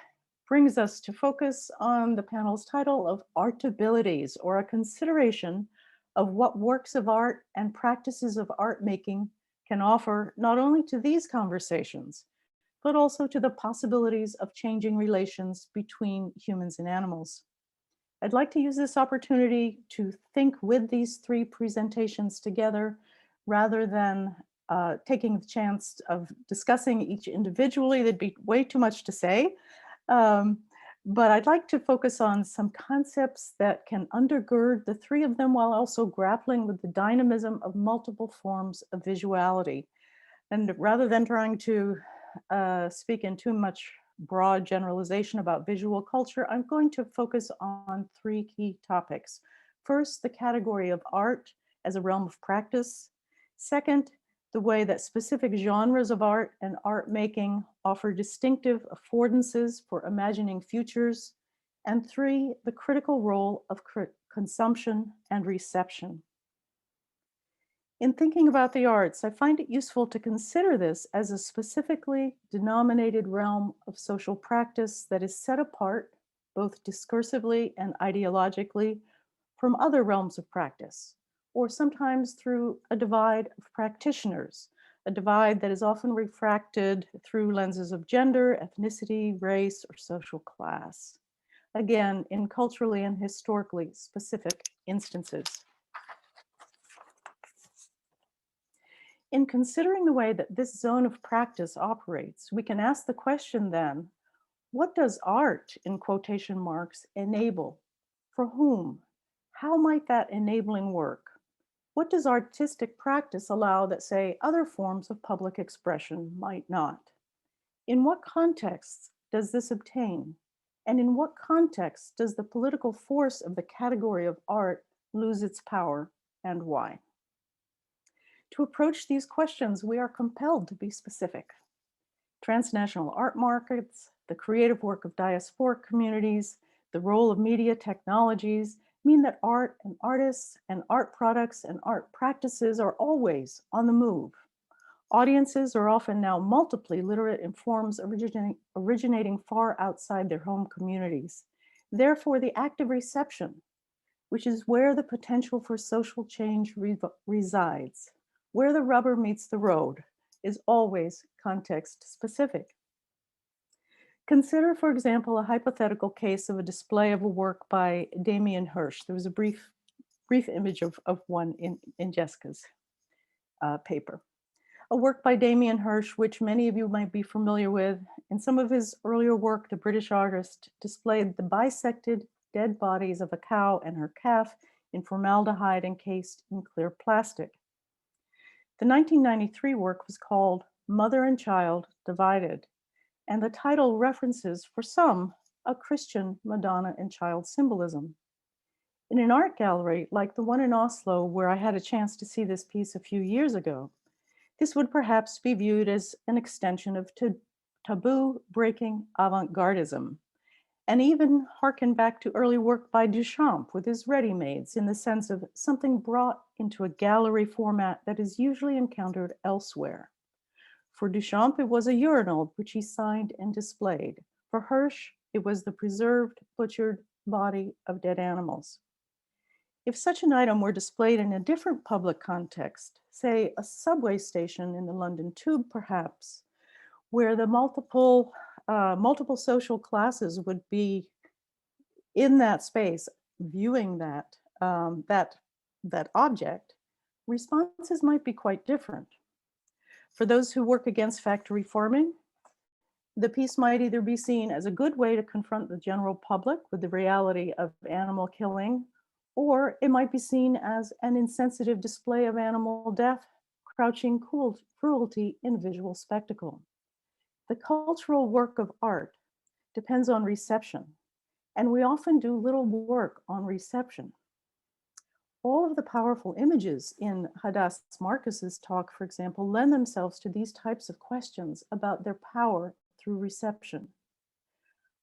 brings us to focus on the panel's title of Artabilities, or a consideration of what works of art and practices of art making can offer not only to these conversations, but also to the possibilities of changing relations between humans and animals. I'd like to use this opportunity to think with these 3 presentations together, rather than taking the chance of discussing each individually. There'd be way too much to say. But I'd like to focus on some concepts that can undergird the 3 of them while also grappling with the dynamism of multiple forms of visuality. And rather than trying to speak in too much broad generalization about visual culture, I'm going to focus on 3 key topics. First, the category of art as a realm of practice. Second, the way that specific genres of art and art making offer distinctive affordances for imagining futures. And 3, the critical role of consumption and reception. In thinking about the arts, I find it useful to consider this as a specifically denominated realm of social practice that is set apart, both discursively and ideologically, from other realms of practice, or sometimes through a divide of practitioners, a divide that is often refracted through lenses of gender, ethnicity, race, or social class. Again, in culturally and historically specific instances. In considering the way that this zone of practice operates, we can ask the question then, what does art, in quotation marks, enable? For whom? How might that enabling work? What does artistic practice allow that, say, other forms of public expression might not? In what contexts does this obtain? And in what context does the political force of the category of art lose its power, and why? To approach these questions, we are compelled to be specific. Transnational art markets, the creative work of diasporic communities, the role of media technologies mean that art and artists and art products and art practices are always on the move. Audiences are often now multiply literate in forms originating far outside their home communities. Therefore, the active reception, which is where the potential for social change resides, where the rubber meets the road, is always context specific. Consider, for example, a hypothetical case of a display of a work by Damien Hirsch. There was a brief image of one in Jessica's paper. A work by Damien Hirsch, which many of you might be familiar with. In some of his earlier work, the British artist displayed the bisected dead bodies of a cow and her calf in formaldehyde encased in clear plastic. The 1993 work was called Mother and Child Divided, and the title references, for some, a Christian Madonna and child symbolism. In an art gallery like the one in Oslo, where I had a chance to see this piece a few years ago, this would perhaps be viewed as an extension of taboo-breaking avant-gardism, and even harken back to early work by Duchamp with his ready-mades, in the sense of something brought into a gallery format that is usually encountered elsewhere. For Duchamp, it was a urinal, which he signed and displayed. For Hirsch, it was the preserved, butchered body of dead animals. If such an item were displayed in a different public context, say a subway station in the London Tube perhaps, where the multiple social classes would be in that space viewing that object, responses might be quite different. For those who work against factory farming, the piece might either be seen as a good way to confront the general public with the reality of animal killing, or it might be seen as an insensitive display of animal death, crouching cruelty in visual spectacle. The cultural work of art depends on reception, and we often do little work on reception. All of the powerful images in Hadas Marcus's talk, for example, lend themselves to these types of questions about their power through reception.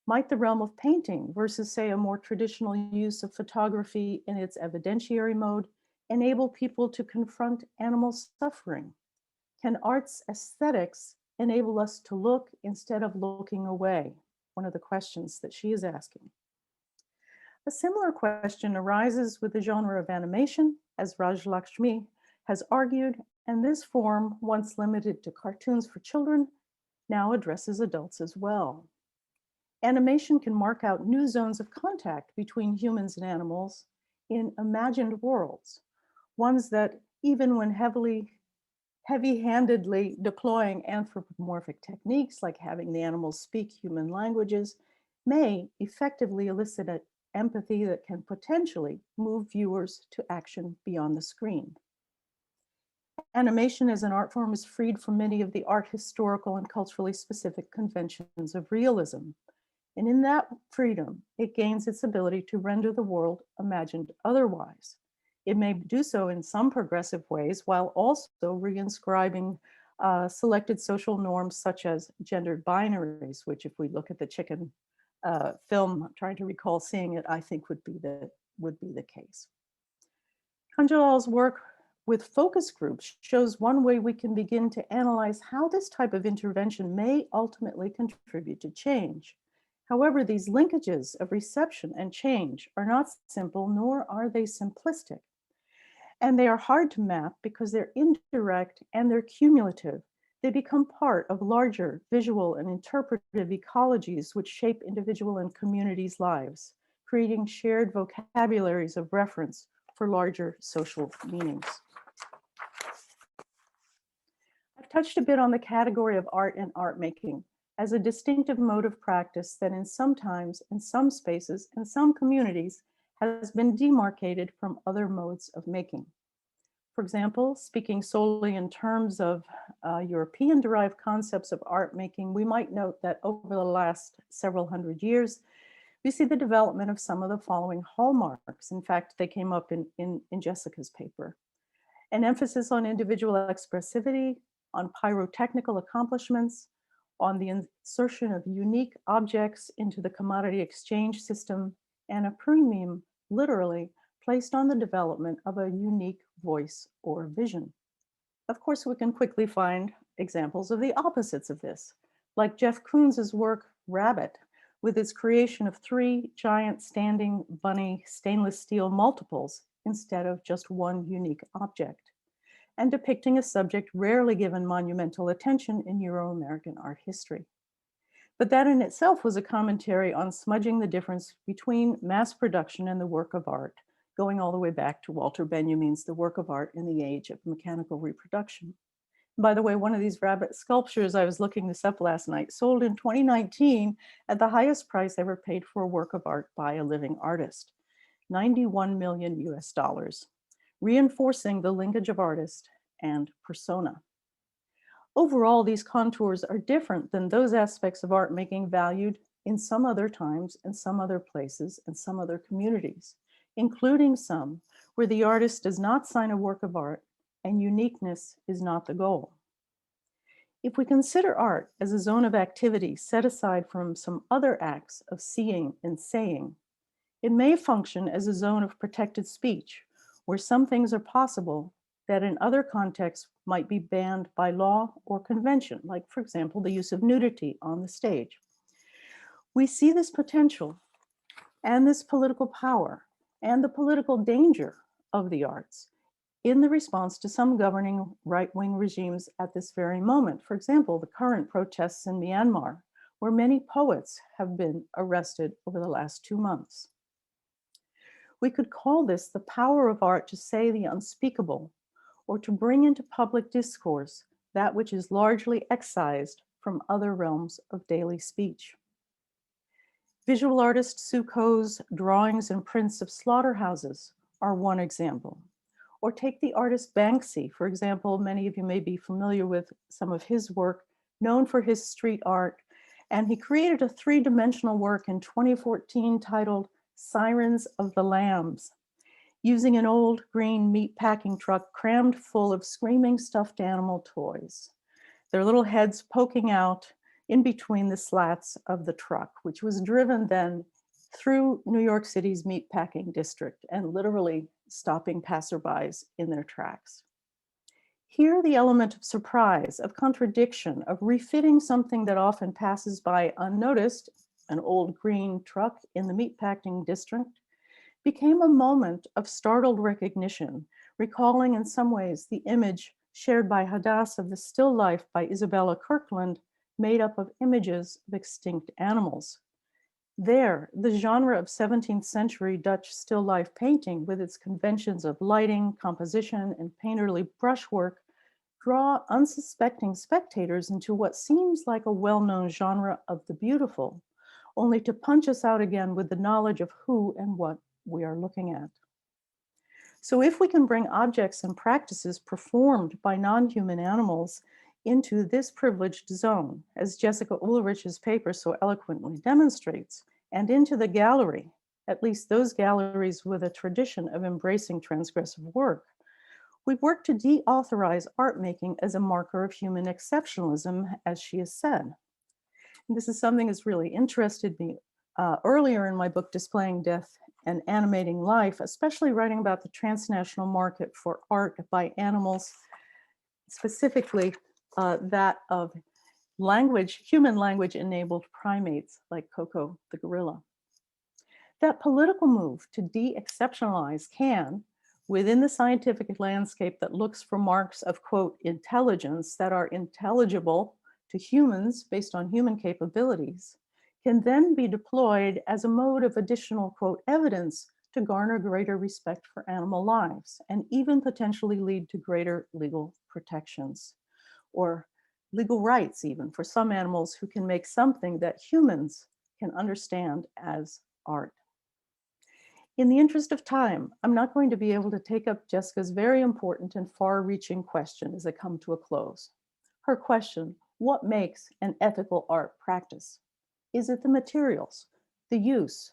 Might the realm of painting versus, say, a more traditional use of photography in its evidentiary mode enable people to confront animal suffering? Can art's aesthetics enable us to look instead of looking away? One of the questions that she is asking. A similar question arises with the genre of animation, as Rajlakshmi has argued, and this form, once limited to cartoons for children, now addresses adults as well. Animation can mark out new zones of contact between humans and animals in imagined worlds, ones that even when heavy-handedly deploying anthropomorphic techniques like having the animals speak human languages may effectively elicit an empathy that can potentially move viewers to action beyond the screen. Animation as an art form is freed from many of the art historical and culturally specific conventions of realism. And in that freedom, it gains its ability to render the world imagined otherwise. It may do so in some progressive ways while also reinscribing selected social norms such as gendered binaries, which if we look at the chicken film, I'm trying to recall seeing it, I think would be the case. Kanjilal's work with focus groups shows one way we can begin to analyze how this type of intervention may ultimately contribute to change. However, these linkages of reception and change are not simple, nor are they simplistic. And they are hard to map because they're indirect and they're cumulative. They become part of larger visual and interpretive ecologies which shape individual and communities' lives, creating shared vocabularies of reference for larger social meanings. I've touched a bit on the category of art and art making as a distinctive mode of practice that in some times, in some spaces, in some communities has been demarcated from other modes of making. For example, speaking solely in terms of European-derived concepts of art making, we might note that over the last several hundred years, we see the development of some of the following hallmarks. In fact, they came up in Jessica's paper. An emphasis on individual expressivity, on pyrotechnical accomplishments, on the insertion of unique objects into the commodity exchange system, and a premium, literally, placed on the development of a unique voice or vision. Of course, we can quickly find examples of the opposites of this, like Jeff Koons's work, Rabbit, with its creation of 3 giant standing bunny stainless steel multiples instead of just one unique object, and depicting a subject rarely given monumental attention in Euro-American art history. But that in itself was a commentary on smudging the difference between mass production and the work of art, going all the way back to Walter Benjamin's The Work of Art in the Age of Mechanical Reproduction. By the way, one of these rabbit sculptures, I was looking this up last night, sold in 2019 at the highest price ever paid for a work of art by a living artist, $91 million US, reinforcing the linkage of artist and persona. Overall, these contours are different than those aspects of art making valued in some other times and some other places and some other communities, including some where the artist does not sign a work of art and uniqueness is not the goal. If we consider art as a zone of activity set aside from some other acts of seeing and saying, it may function as a zone of protected speech where some things are possible that in other contexts might be banned by law or convention, like, for example, the use of nudity on the stage. We see this potential and this political power and the political danger of the arts in the response to some governing right-wing regimes at this very moment. For example, the current protests in Myanmar, where many poets have been arrested over the last 2 months. We could call this the power of art to say the unspeakable, or to bring into public discourse that which is largely excised from other realms of daily speech. Visual artist Sue Koh's drawings and prints of slaughterhouses are one example. Or take the artist Banksy, for example. Many of you may be familiar with some of his work, known for his street art. And he created a 3-dimensional work in 2014 titled Sirens of the Lambs, using an old green meat packing truck crammed full of screaming stuffed animal toys, their little heads poking out in between the slats of the truck, which was driven then through New York City's meatpacking district and literally stopping passerbys in their tracks. Here, the element of surprise, of contradiction, of refitting something that often passes by unnoticed, an old green truck in the meatpacking district, became a moment of startled recognition, recalling in some ways the image shared by Hadas of the still life by Isabella Kirkland, made up of images of extinct animals. There, the genre of 17th century Dutch still life painting, with its conventions of lighting, composition, and painterly brushwork, draw unsuspecting spectators into what seems like a well-known genre of the beautiful, only to punch us out again with the knowledge of who and what we are looking at. So if we can bring objects and practices performed by non-human animals into this privileged zone, as Jessica Ullrich's paper so eloquently demonstrates, and into the gallery, at least those galleries with a tradition of embracing transgressive work, we work to deauthorize art making as a marker of human exceptionalism, as she has said. And this is something that's really interested me earlier in my book, Displaying Death and Animating Life, especially writing about the transnational market for art by animals, specifically that of human language enabled primates like Coco the gorilla. That political move to de-exceptionalize can, within the scientific landscape that looks for marks of, quote, intelligence that are intelligible to humans based on human capabilities, can then be deployed as a mode of additional, quote, evidence to garner greater respect for animal lives and even potentially lead to greater legal protections or legal rights even for some animals who can make something that humans can understand as art. In the interest of time, I'm not going to be able to take up Jessica's very important and far-reaching question as I come to a close. Her question, what makes an ethical art practice? Is it the materials, the use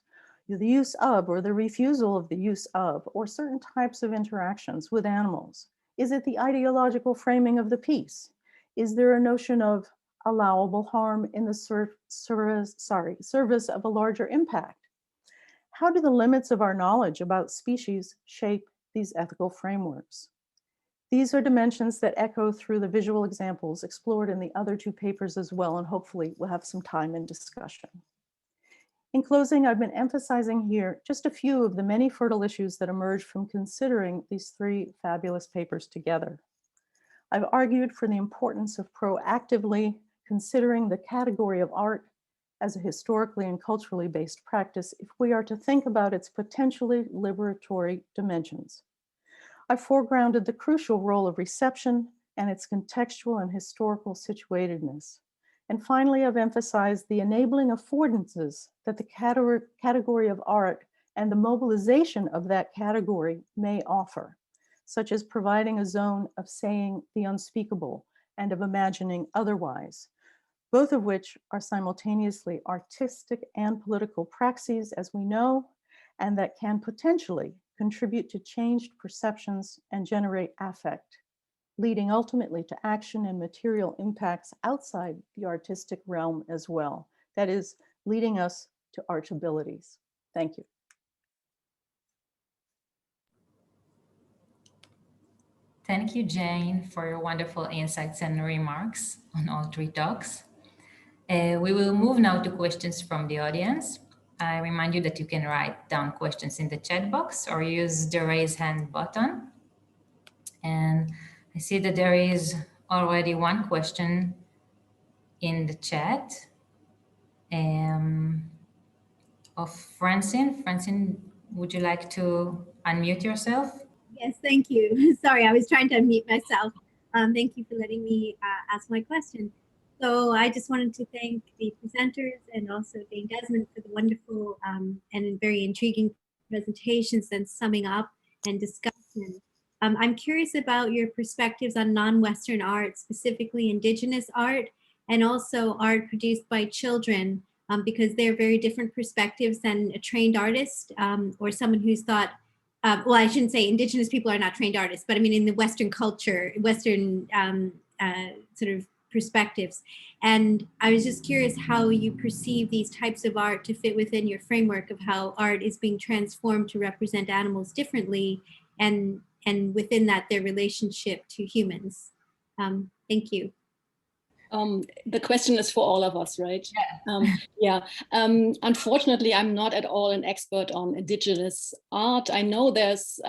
of or the refusal of the use of, or certain types of interactions with animals? Is it the ideological framing of the piece? Is there a notion of allowable harm in the service of a larger impact? How do the limits of our knowledge about species shape these ethical frameworks? These are dimensions that echo through the visual examples explored in the other two papers as well, and hopefully we'll have some time in discussion. In closing, I've been emphasizing here just a few of the many fertile issues that emerge from considering these three fabulous papers together. I've argued for the importance of proactively considering the category of art as a historically and culturally based practice if we are to think about its potentially liberatory dimensions. I've foregrounded the crucial role of reception and its contextual and historical situatedness. And finally, I've emphasized the enabling affordances that the category of art and the mobilization of that category may offer, such as providing a zone of saying the unspeakable and of imagining otherwise, both of which are simultaneously artistic and political praxes, as we know, and that can potentially contribute to changed perceptions and generate affect, leading ultimately to action and material impacts outside the artistic realm as well. That is, leading us to artabilities. Thank you. Thank you, Jane, for your wonderful insights and remarks on all three talks. We will move now to questions from the audience. I remind you that you can write down questions in the chat box or use the raise hand button. And I see that there is already one question in the chat of Francine. Francine, would you like to unmute yourself? Yes, thank you. Sorry, I was trying to unmute myself. Thank you for letting me ask my question. So I just wanted to thank the presenters and also thank Desmond for the wonderful and very intriguing presentations and summing up and discussion. I'm curious about your perspectives on non-Western art, specifically Indigenous art, and also art produced by children, because they're very different perspectives than a trained artist or someone who's thought, well, I shouldn't say Indigenous people are not trained artists, but I mean in the Western culture, Western sort of perspectives. And I was just curious how you perceive these types of art to fit within your framework of how art is being transformed to represent animals differently, and within that, their relationship to humans. Thank you. The question is for all of us, right? Yeah. Unfortunately, I'm not at all an expert on Indigenous art. I know there's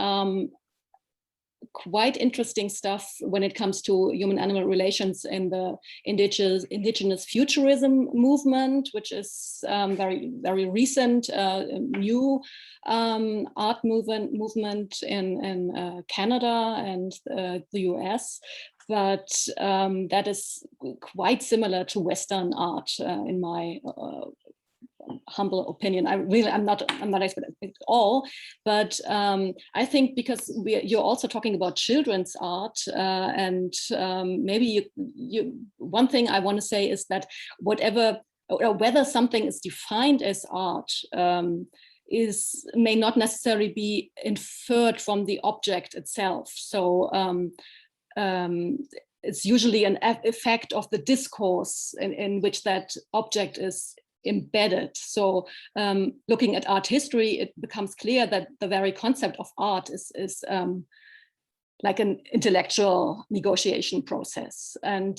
quite interesting stuff when it comes to human-animal relations in the indigenous futurism movement, which is very, very recent, new art movement in Canada and the US. But that is quite similar to Western art in my humble opinion. I'm not expert at all, but I think because you're also talking about children's art, and maybe one thing I want to say is that whether something is defined as art may not necessarily be inferred from the object itself. So it's usually an effect of the discourse in which that object is embedded. So looking at art history, it becomes clear that the very concept of art is like an intellectual negotiation process. And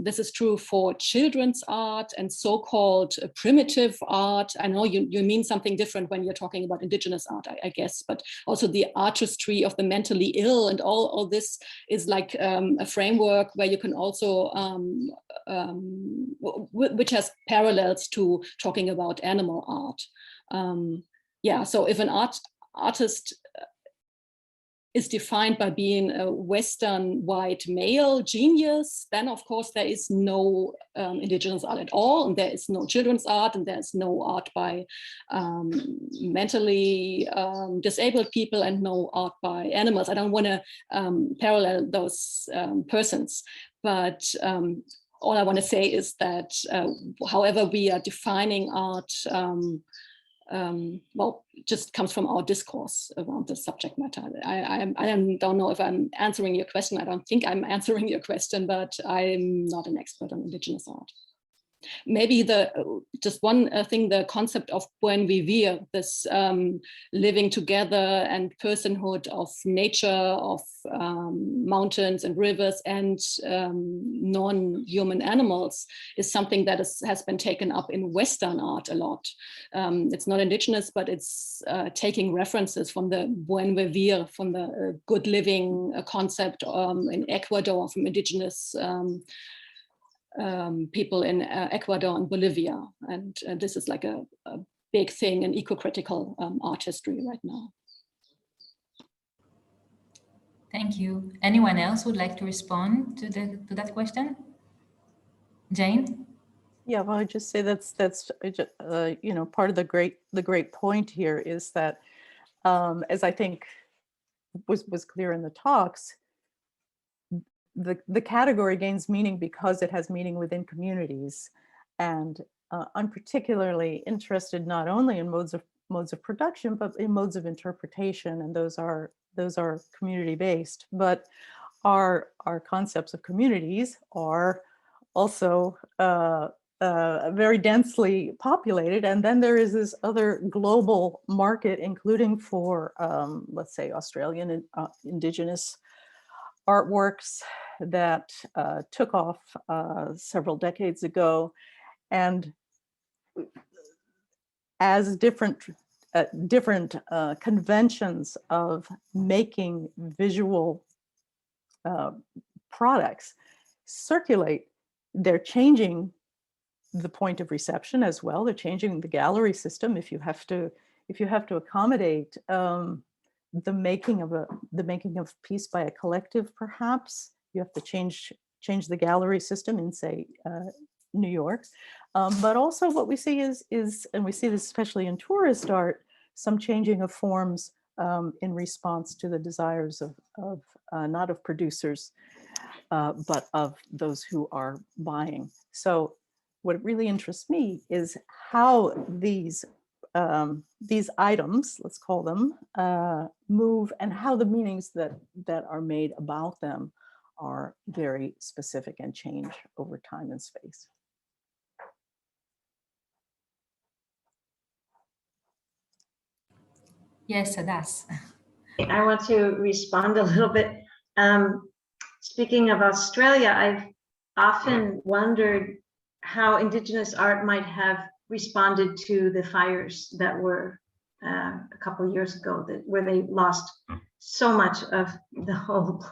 this is true for children's art and so-called primitive art. I know you mean something different when you're talking about Indigenous art, I guess, but also the artistry of the mentally ill and all this is like a framework where you can also, which has parallels to talking about animal art. Yeah, so if an artist is defined by being a Western white male genius, then of course there is no Indigenous art at all, and there is no children's art, and there's no art by mentally disabled people, and no art by animals. I don't want to parallel those persons, but all I want to say is that however we are defining art, well, just comes from our discourse around the subject matter. I don't know if I'm answering your question. I don't think I'm answering your question, but I'm not an expert on Indigenous art. Maybe just one thing, the concept of buen vivir, this living together and personhood of nature, of mountains and rivers and non-human animals, is something that has been taken up in Western art a lot. It's not Indigenous, but it's taking references from the buen vivir, from the good living concept in Ecuador, from Indigenous people in Ecuador and Bolivia. And this is like a big thing in eco-critical art history right now. Thank you. Anyone else would like to respond to that question? Jane? Yeah, well, I just say that's you know, part of the great point here is that, as I think was clear in the talks, the category gains meaning because it has meaning within communities. And I'm particularly interested not only in modes of production, but in modes of interpretation, and those are community-based. But our concepts of communities are also very densely populated, and then there is this other global market, including for let's say Australian Indigenous artworks that took off several decades ago, and as different conventions of making visual products circulate, they're changing the point of reception as well. They're changing the gallery system. If you have to accommodate the making of a piece by a collective, perhaps you have to change the gallery system in, say, New York. But also what we see is, and we see this especially in tourist art, some changing of forms in response to the desires of not of producers, but of those who are buying. So what really interests me is how these items, let's call them, move, and how the meanings that are made about them are very specific and change over time and space. Yes, Hadas. I want to respond a little bit. Speaking of Australia, I've often wondered how Indigenous art might have responded to the fires that were a couple of years ago, where they lost so much of the whole,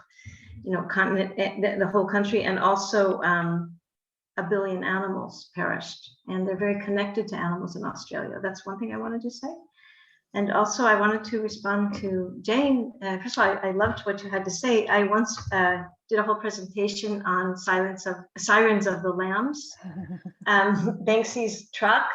continent, the whole country, and also 1 billion animals perished. And they're very connected to animals in Australia. That's one thing I wanted to say. And also I wanted to respond to Jane. First of all, I loved what you had to say. I once did a whole presentation on Sirens of the Lambs, Banksy's truck.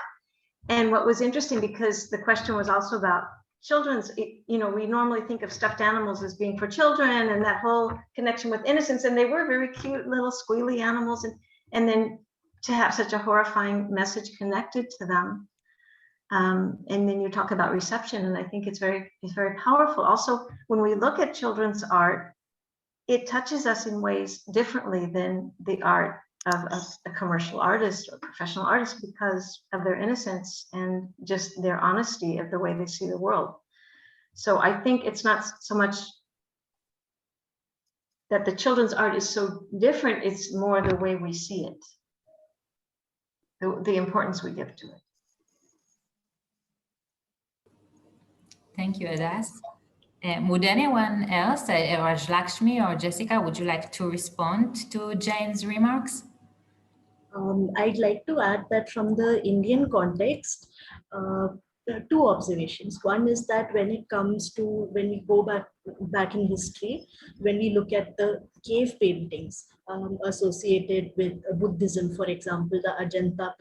And what was interesting, because the question was also about children's, we normally think of stuffed animals as being for children and that whole connection with innocence. And they were very cute little squealy animals. And then to have such a horrifying message connected to them. And then you talk about reception, and I think it's very powerful. Also, when we look at children's art, it touches us in ways differently than the art of a commercial artist or professional artist, because of their innocence and just their honesty of the way they see the world. So I think it's not so much that the children's art is so different, it's more the way we see it, the importance we give to it. Thank you, Hadas. Would anyone else, Rajlakshmi or Jessica, would you like to respond to Jane's remarks? I'd like to add that from the Indian context, two observations. One is that when it comes to, when we go back in history, when we look at the cave paintings associated with Buddhism, for example, the Ajanta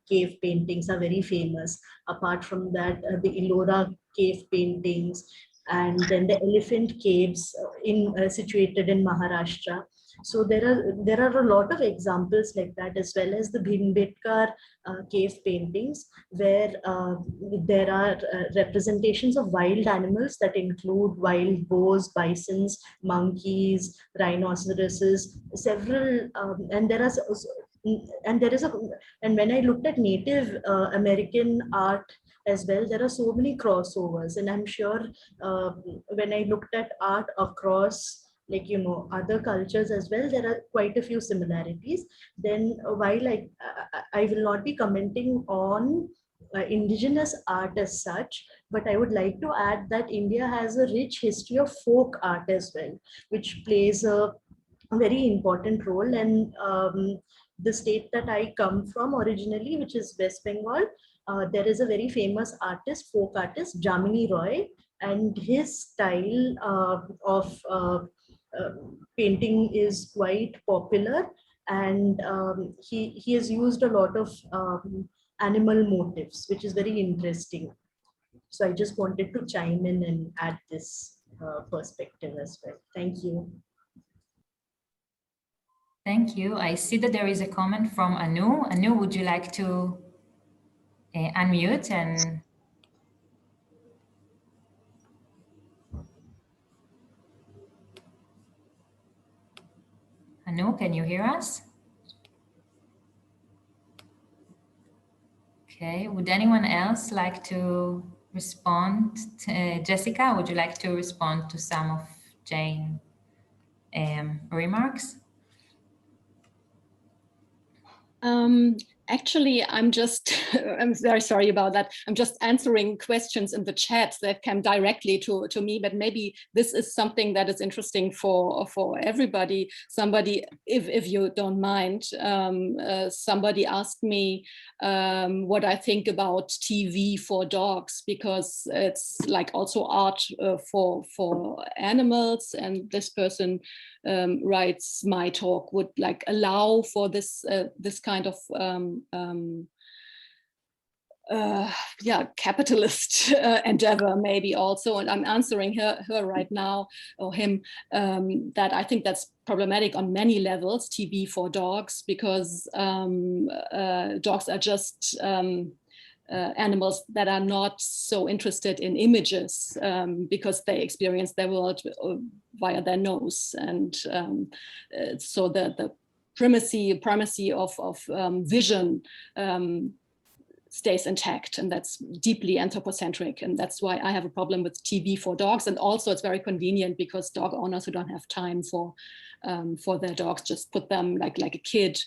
cave paintings are very famous. Apart from that, the Ellora cave paintings, and then the elephant caves situated in Maharashtra. So there are a lot of examples like that, as well as the Bhimbetkar cave paintings, where there are representations of wild animals that include wild boars, bisons, monkeys, rhinoceroses, several, and when I looked at Native American art as well, there are so many crossovers, and I'm sure when I looked at art across other cultures as well, there are quite a few similarities. Then while I will not be commenting on indigenous art as such, but I would like to add that India has a rich history of folk art as well, which plays a very important role. And the state that I come from originally, which is West Bengal, there is a very famous artist, folk artist, Jamini Roy, and his style of painting is quite popular, and he has used a lot of animal motifs, which is very interesting. So I just wanted to chime in and add this perspective as well. Thank you. Thank you. I see that there is a comment from Anu. Anu, would you like to unmute and... Anu, can you hear us? Okay, would anyone else like to respond? Jessica, would you like to respond to some of Jane remarks? Actually, I'm very sorry about that. I'm just answering questions in the chat that came directly to me, but maybe this is something that is interesting for everybody. Somebody, if you don't mind, somebody asked me what I think about TV for dogs, because it's like also art for animals, and this person writes, my talk would like allow for this this kind of capitalist endeavor maybe also, and I'm answering her right now, or him, that I think that's problematic on many levels, TV for dogs, because dogs are just animals that are not so interested in images, because they experience their world via their nose, and so the primacy of vision stays intact, and that's deeply anthropocentric, and that's why I have a problem with TV for dogs. And also it's very convenient because dog owners who don't have time for their dogs just put them like a kid,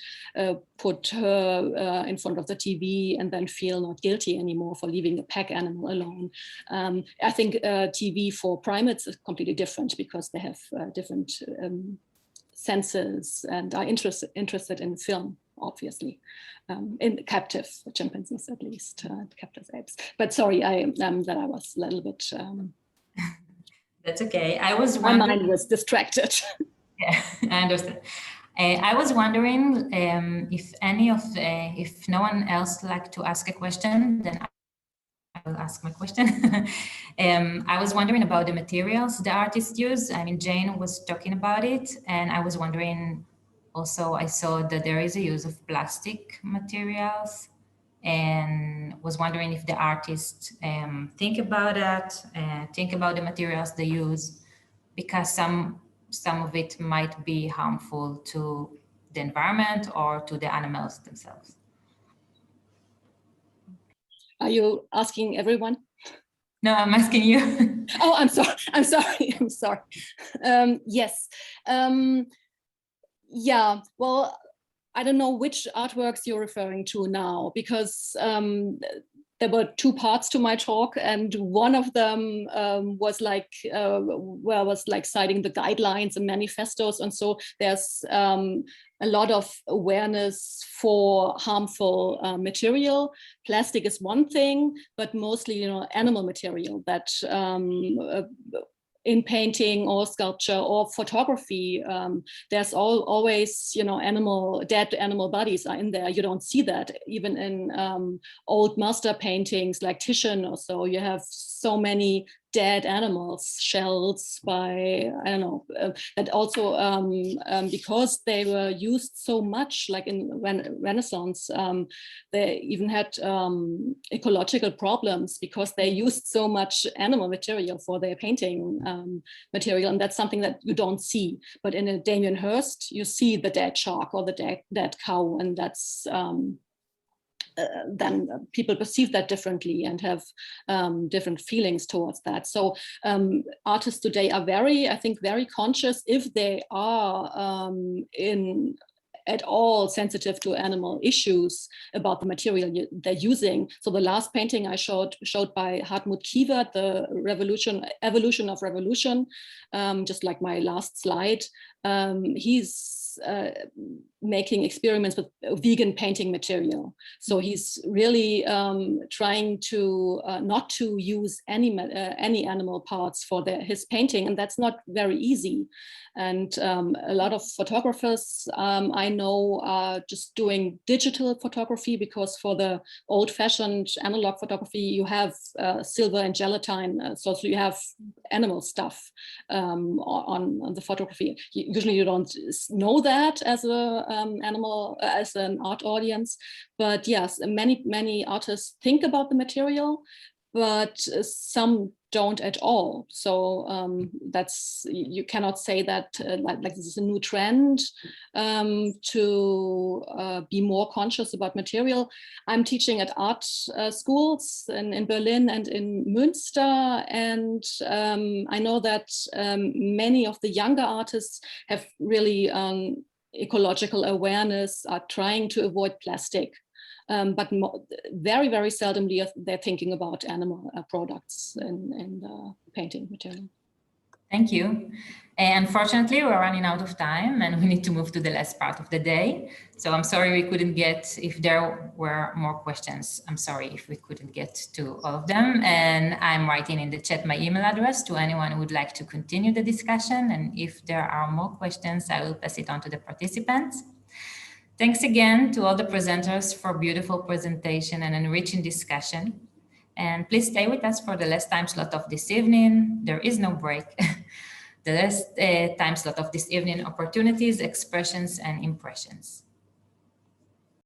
put her in front of the TV and then feel not guilty anymore for leaving a pack animal alone. I think TV for primates is completely different because they have different senses and are interested in film, obviously, in captive chimpanzees, at least, captive apes. But sorry, that I was a little bit. That's okay. I was wondering. My mind was distracted. Yeah, I understand. I was wondering if no one else would like to ask a question, then I will ask my question. I was wondering about the materials the artists use. I mean, Jane was talking about it, and I was wondering also, I saw that there is a use of plastic materials, and was wondering if the artists think about that, think about the materials they use, because some of it might be harmful to the environment or to the animals themselves. Are you asking everyone? No, I'm asking you. Oh, I'm sorry. Yes. Yeah, well, I don't know which artworks you're referring to now, because there were two parts to my talk, and one of them was like where I was like citing the guidelines and manifestos, and so there's a lot of awareness for harmful material. Plastic is one thing, but mostly, you know, animal material that in painting or sculpture or photography, there's always, you know, dead animal bodies are in there. You don't see that even in old master paintings like Titian or so. You have so many dead animals, shells by, I don't know, that also because they were used so much, like in Renaissance, they even had ecological problems because they used so much animal material for their painting material, and that's something that you don't see. But in a Damien Hirsch, you see the dead shark or the dead cow, and that's then people perceive that differently and have different feelings towards that. So artists today are I think very conscious, if they are at all sensitive to animal issues, about the material they're using. So the last painting I showed by Hartmut Kiewert, the evolution of revolution, just like my last slide, he's making experiments with vegan painting material. So he's really trying to not to use any animal parts for his painting, and that's not very easy. And a lot of photographers I know are just doing digital photography, because for the old-fashioned analog photography, you have silver and gelatin, so you have animal stuff on the photography. Usually you don't know that as as an art audience, but yes, many artists think about the material, but some don't at all. So you cannot say that like this is a new trend to be more conscious about material. I'm teaching at art schools in Berlin and in Münster, and I know that many of the younger artists have really ecological awareness, are trying to avoid plastic. But very, very seldomly they're thinking about animal products and painting material. Thank you. Unfortunately, we're running out of time and we need to move to the last part of the day. So I'm sorry we couldn't get, if there were more questions, I'm sorry if we couldn't get to all of them. And I'm writing in the chat my email address to anyone who would like to continue the discussion. And if there are more questions, I will pass it on to the participants. Thanks again to all the presenters for beautiful presentation and enriching discussion. And please stay with us for the last time slot of this evening. There is no break. The last time slot of this evening, opportunities, expressions, and impressions.